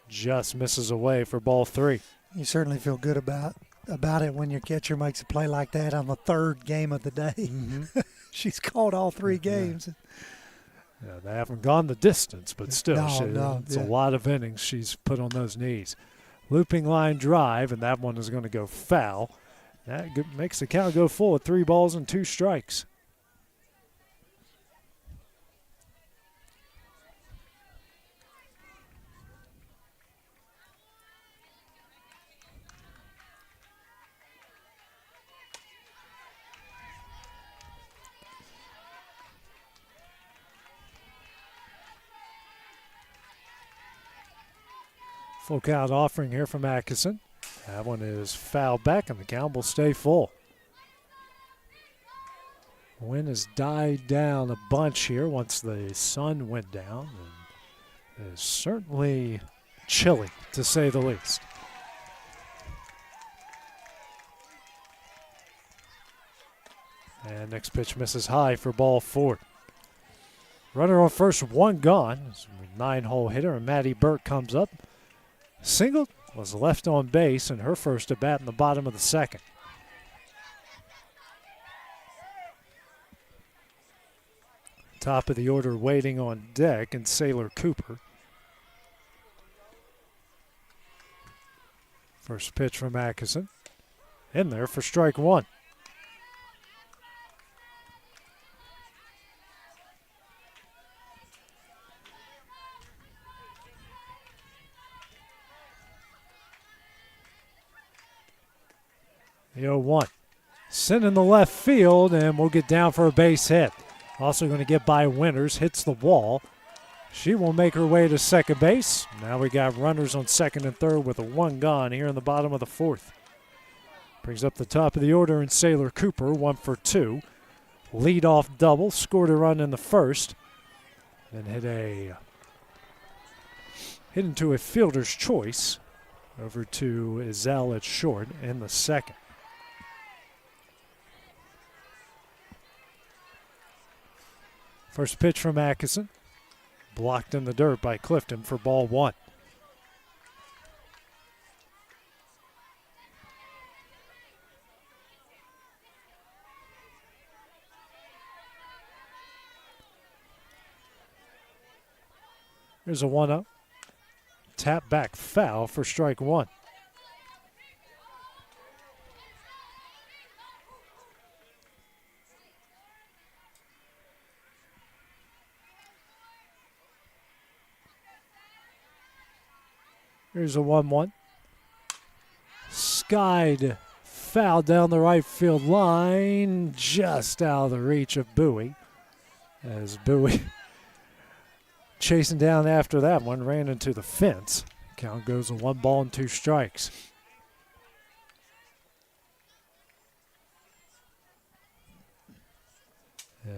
Just misses away for ball 3. You certainly feel good about it when your catcher makes a play like that on the third game of the day. Mm-hmm. She's called all 3 games. Yeah, they haven't gone the distance, but still, it's yeah. a lot of innings she's put on those knees. Looping line drive, and that one is going to go foul. That makes the count go full at 3 balls and 2 strikes. Full count offering here from Atkinson. That one is fouled back, and the count will stay full. Wind has died down a bunch here once the sun went down. And it is certainly chilly, to say the least. And next pitch misses high for ball 4. Runner on first, 1 gone. 9-hole hitter, and Maddie Burke comes up. Single was left on base, and her first at bat in the bottom of the second. Top of the order waiting on deck, and Sailor Cooper. First pitch from Atkinson. In there for strike 1. The 0-1. Sent in the left field, and we'll get down for a base hit. Also going to get by Winters, hits the wall. She will make her way to second base. Now we got runners on second and third with a 1 gone here in the bottom of the 4th. Brings up the top of the order in Sailor Cooper, 1 for 2. Lead-off double, scored a run in the first. Then hit into a fielder's choice over to Izell at short in the second. First pitch from Atkinson. Blocked in the dirt by Clifton for ball 1. Here's a 1-0. Tap back foul for strike 1. Here's a 1-1. Skied foul down the right field line, just out of the reach of Bowie. As Bowie chasing down after that one, ran into the fence. Count goes to 1 ball and 2 strikes.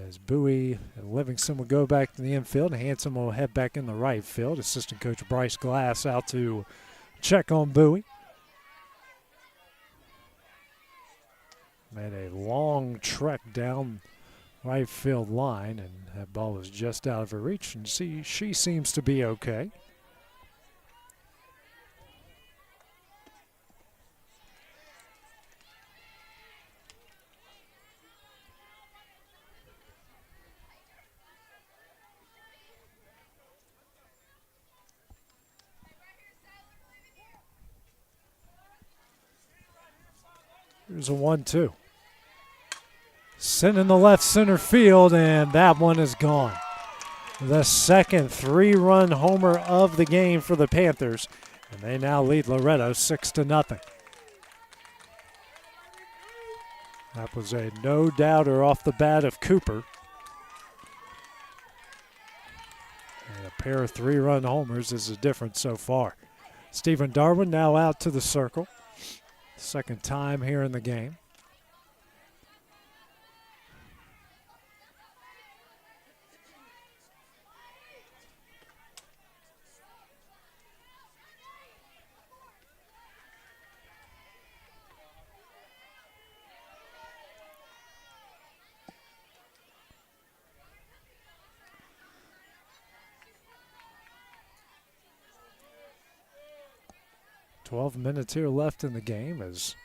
As Bowie and Livingston will go back to the infield, Hanson will head back in the right field. Assistant coach Bryce Glass out to check on Bowie. Made a long trek down right field line, and that ball is just out of her reach, and she seems to be okay. Here's a 1-2. Sent in the left center field, and that one is gone. The second 3-run homer of the game for the Panthers, and they now lead Loretto 6-0. That was a no-doubter off the bat of Cooper. And a pair of 3-run homers is the difference so far. Stephen Darwin now out to the circle. Second time here in the game. "12 minutes here left in the game as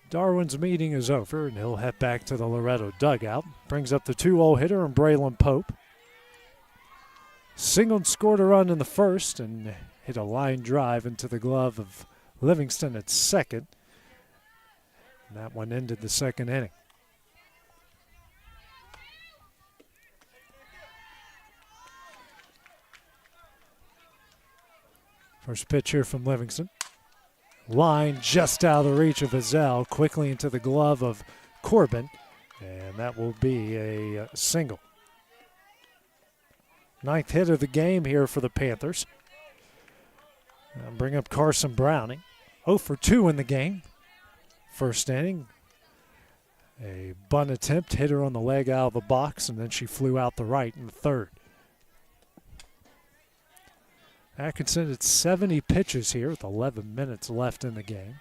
Darwin's meeting is over, and he'll head back to the Loretto dugout. Brings up the 2-0 hitter and Braylon Pope. Singled, scored a run in the first, and hit a line drive into the glove of Livingston at second. And that one ended the second inning. First pitch here from Livingston. Line just out of the reach of Azell, quickly into the glove of Corbin, and that will be a single. Ninth hit of the game here for the Panthers. Now bring up Carson Browning. 0 for 2 in the game. First inning. A bunt attempt, hit her on the leg out of the box, and then she flew out the right in the third. Atkinson at 70 pitches here with 11 minutes left in the game.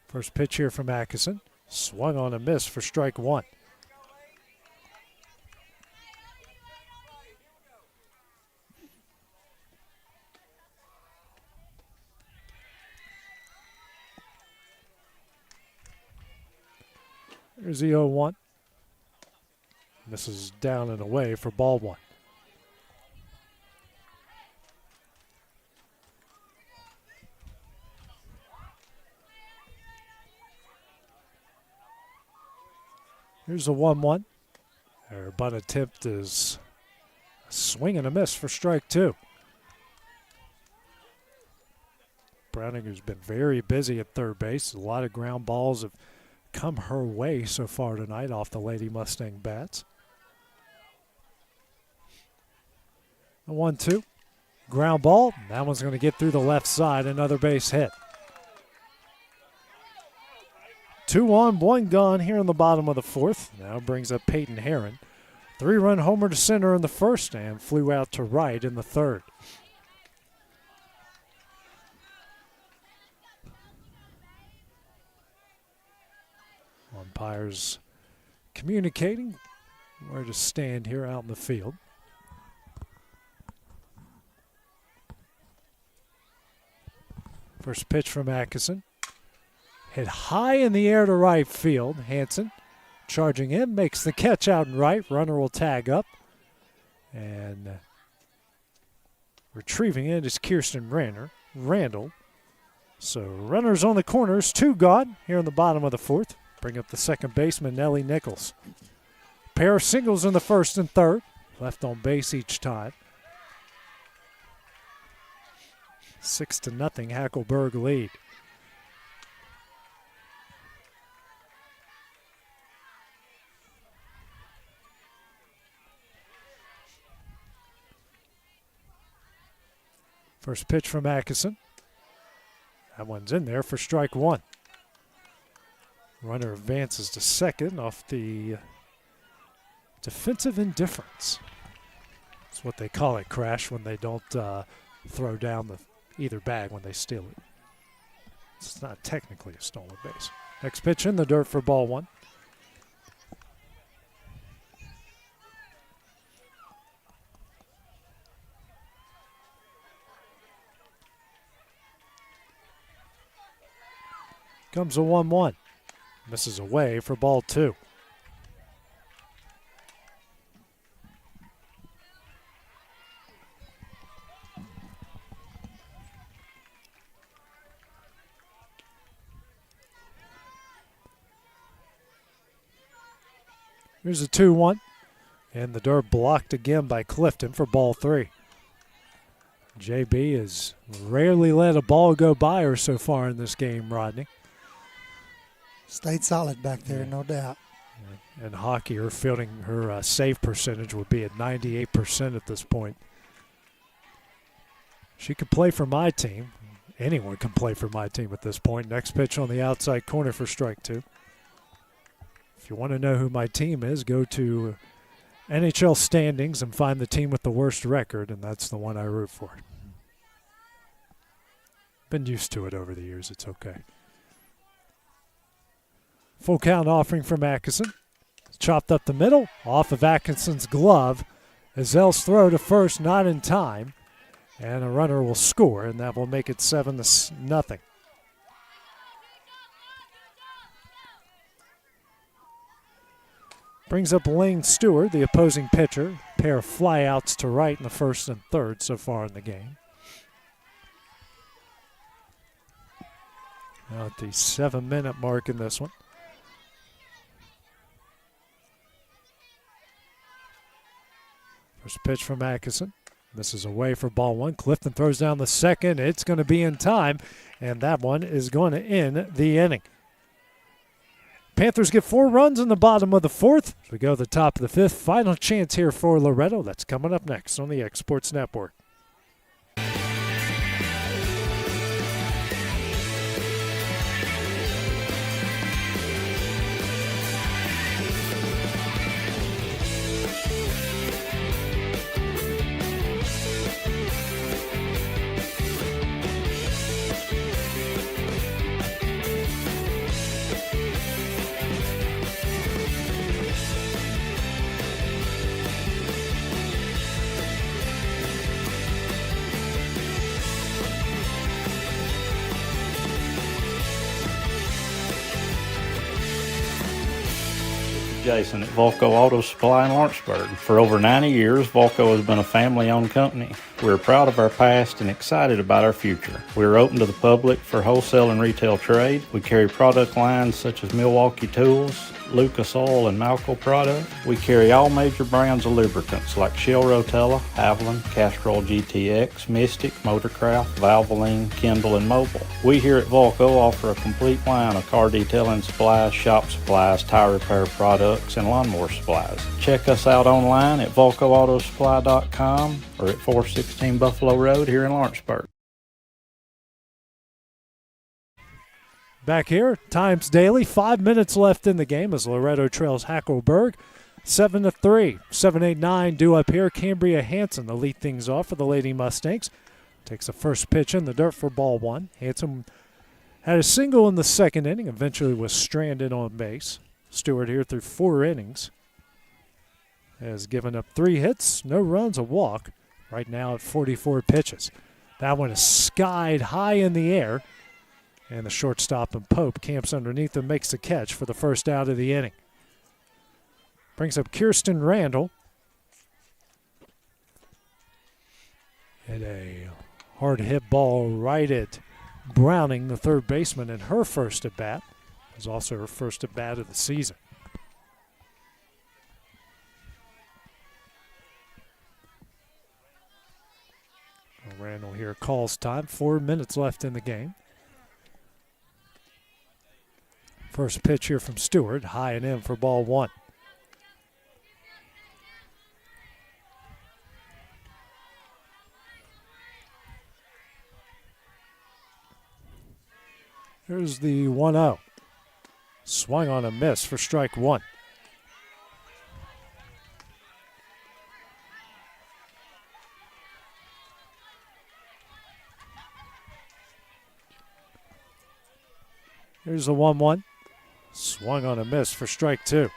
First pitch here from Atkinson. Swung on a miss for strike one. Here's the 0-1. This is down and away for ball one. Here's a 1-1. Her bunt attempt is a swing and a miss for strike two. Browning, who's been very busy at third base. A lot of ground balls have come her way so far tonight off the Lady Mustang bats. A 1-2. Ground ball. That one's going to get through the left side. Another base hit. 2 on, 1 gone here in the bottom of the fourth. Now brings up Peyton Herron. 3-run homer to center in the first and flew out to right in the third. Umpires communicating where to stand here out in the field. First pitch from Atkinson. Hit high in the air to right field. Hanson charging in, makes the catch out and right. Runner will tag up. And retrieving it is Kirsten Randall. So runners on the corners, 2 gone here in the bottom of the fourth. Bring up the second baseman, Nellie Nichols. Pair of singles in the first and third. Left on base each time. 6-0 Hackleburg lead. First pitch from Atkinson. That one's in there for strike one. Runner advances to second off the defensive indifference. That's what they call it, Crash, when they don't throw down either bag when they steal it. It's not technically a stolen base. Next pitch in the dirt for ball one. Comes a 1-1. Misses away for ball two. Here's a 2-1. And the dirt blocked again by Clifton for ball three. JB has rarely let a ball go by her so far in this game, Rodney. Stayed solid back there, no doubt. In hockey, her save percentage would be at 98% at this point. She could play for my team. Anyone can play for my team at this point. Next pitch on the outside corner for strike two. If you want to know who my team is, go to NHL standings and find the team with the worst record, and that's the one I root for. Been used to it over the years. It's okay. Full count offering from Atkinson. Chopped up the middle, off of Atkinson's glove. Azell's throw to first, not in time. And a runner will score, and that will make it 7-0. Brings up Lane Stewart, the opposing pitcher. Pair of flyouts to right in the first and third so far in the game. Now at the 7-minute mark in this one. First pitch from Atkinson. This is away for ball one. Clifton throws down the second. It's going to be in time, and that one is going to end the inning. Panthers get 4 runs in the bottom of the fourth. As we go to the top of the fifth. Final chance here for Loretto. That's coming up next on the Exports Network. Jason at Volco Auto Supply in Lawrenceburg. For over 90 years, Volco has been a family-owned company. We're proud of our past and excited about our future. We're open to the public for wholesale and retail trade. We carry product lines such as Milwaukee Tools, Lucas Oil, and Malco products. We carry all major brands of lubricants like Shell Rotella, Haviland, Castrol GTX, Mystic, Motorcraft, Valvoline, Kindle, and Mobil. We here at Volco offer a complete line of car detailing supplies, shop supplies, tire repair products, and lawnmower supplies. Check us out online at VolcoAutosupply.com or at 416 Buffalo Road here in Lawrenceburg. Back here, Times Daily, 5 minutes left in the game as Loretto trails Hackleburg 7-3. 7-8-9 due up here. Cambria Hanson to lead things off for the Lady Mustangs. Takes the first pitch in the dirt for ball one. Hanson had a single in the second inning, eventually was stranded on base. Stewart here through 4 innings has given up 3 hits, no runs, a walk. Right now at 44 pitches. That one is skied high in the air. And the shortstop and Pope camps underneath and makes the catch for the first out of the inning. Brings up Kirsten Randall. Hit a hard hit ball right at Browning, the third baseman, in her first at bat. It was also her first at bat of the season. Randall here calls time. 4 minutes left in the game. First pitch here from Stewart, high and in for ball one. Here's the 1-0. Swung on a miss for strike one. Here's the 1-1. Swung on a miss for strike two.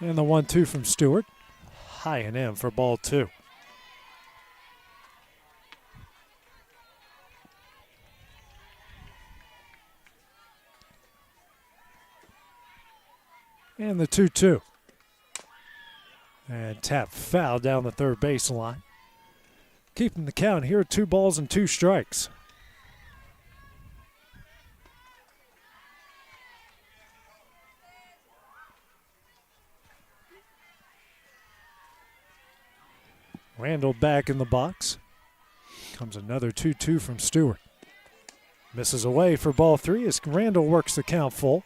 And the 1-2 from Stewart. High and in for ball two. And the 2-2. And tap foul down the third baseline. Keeping the count here, 2 balls and 2 strikes. Randall back in the box. Comes another 2-2 from Stewart. Misses away for ball 3 as Randall works the count full.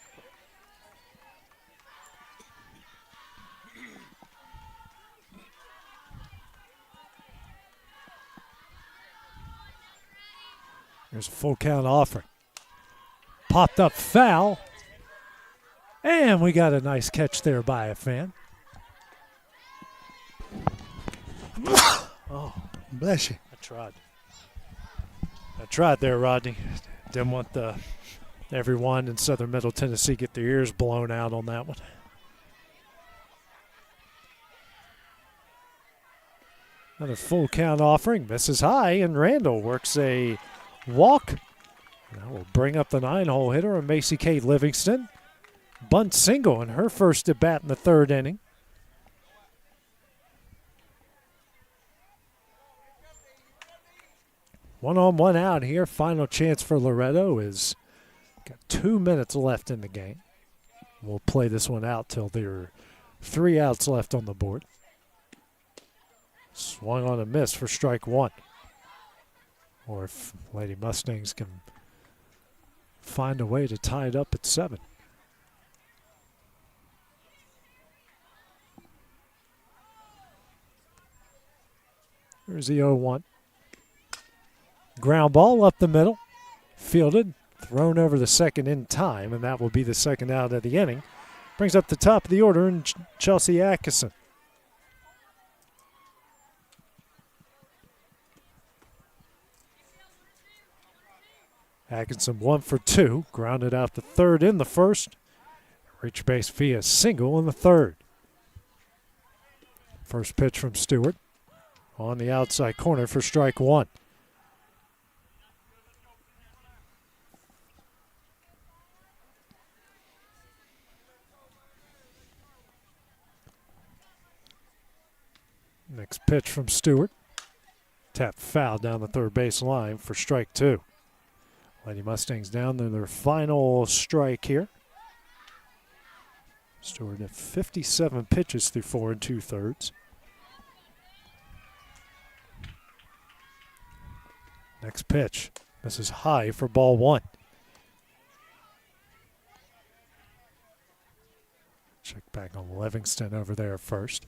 There's a full count offering. Popped up foul. And we got a nice catch there by a fan. Oh, bless you. I tried there, Rodney. Didn't want everyone in southern Middle Tennessee get their ears blown out on that one. Another full count offering. Misses high, and Randall works a walk. That will bring up the 9-hole hitter, and Macy Kate Livingston. Bunt single in her first at bat in the 3rd inning. One on, one out here. Final chance for Loretto is got 2 minutes left in the game. We'll play this one out till there are 3 outs left on the board. Swung on a miss for strike 1. Or if Lady Mustangs can find a way to tie it up at 7. Here's the 0-1. Ground ball up the middle. Fielded, thrown over the second in time, and that will be the second out of the inning. Brings up the top of the order in Chelsea Atkinson. Atkinson 1 for 2, grounded out the 3rd in the 1st. Reach base via single in the 3rd. First pitch from Stewart on the outside corner for strike 1. Next pitch from Stewart. Tap foul down the 3rd base line for strike 2. Lady Mustangs down to their final strike here. Stewart at 57 pitches through 4 2/3. Next pitch. This is high for ball 1. Check back on Livingston over there first.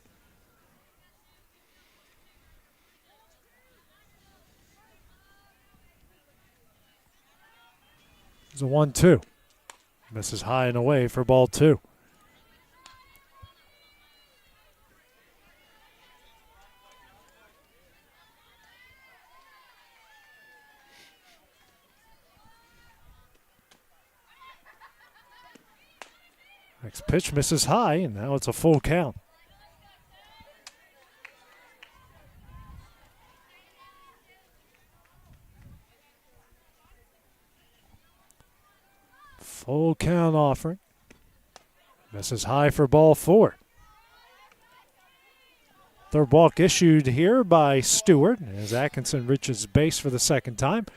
It's a 1-2. Misses high and away for ball 2. Next pitch misses high, and now it's a full count. Full count offering. Misses high for ball 4. Third walk issued here by Stewart as Atkinson reaches base for the second time.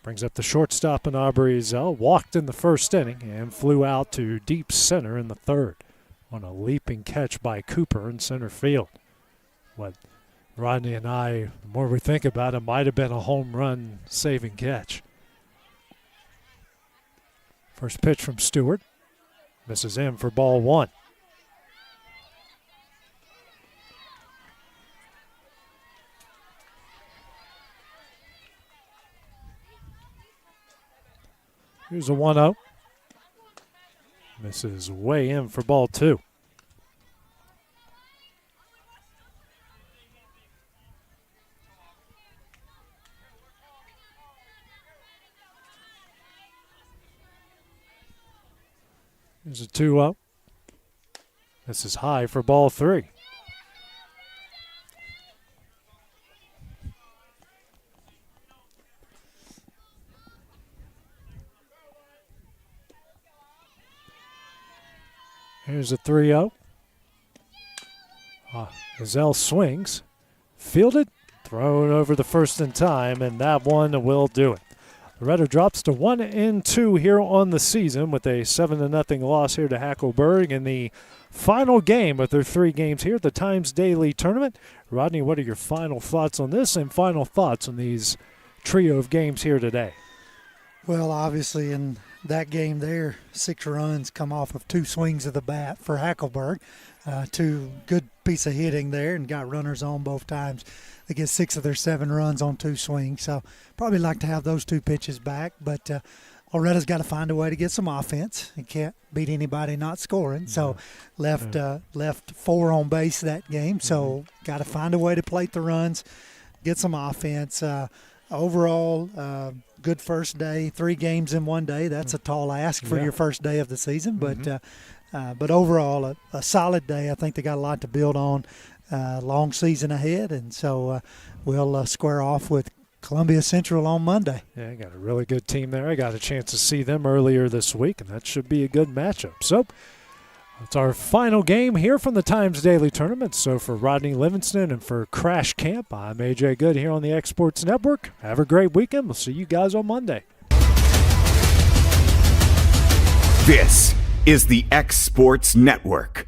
Brings up the shortstop in Aubrey Zell. Walked in the first inning and flew out to deep center in the 3rd on a leaping catch by Cooper in center field. What Rodney and I, the more we think about it, might have been a home run saving catch. First pitch from Stewart. Misses in for ball 1. Here's a 1-0. Misses way in for ball 2. Here's a 2-0. This is high for ball 3. Here's a 3-0. Gazelle swings. Fielded. Thrown over the first in time, and that one will do it. Loretto drops to 1-2 here on the season with a 7-0 loss here to Hackleburg in the final game of their 3 games here at the Times Daily Tournament. Rodney, what are your final thoughts on this and final thoughts on these trio of games here today? Well, obviously in that game there, 6 runs come off of 2 swings of the bat for Hackleburg. 2 good piece of hitting there and got runners on both times. They get 6 of their 7 runs on 2 swings. So probably like to have those 2 pitches back. But Loretto's got to find a way to get some offense. He can't beat anybody not scoring. So left 4 on base that game. So got to find a way to plate the runs, get some offense. Overall, good first day, 3 games in 1 day. That's a tall ask for your first day of the season. But overall, a solid day. I think they got a lot to build on. Long season ahead, and so we'll square off with Columbia Central on Monday. Yeah, got a really good team there. I got a chance to see them earlier this week, and that should be a good matchup. So that's our final game here from the Times Daily Tournament. So for Rodney Livingston and for Crash Camp, I'm AJ Good here on the X Sports Network. Have a great weekend. We'll see you guys on Monday. This is the X Sports Network.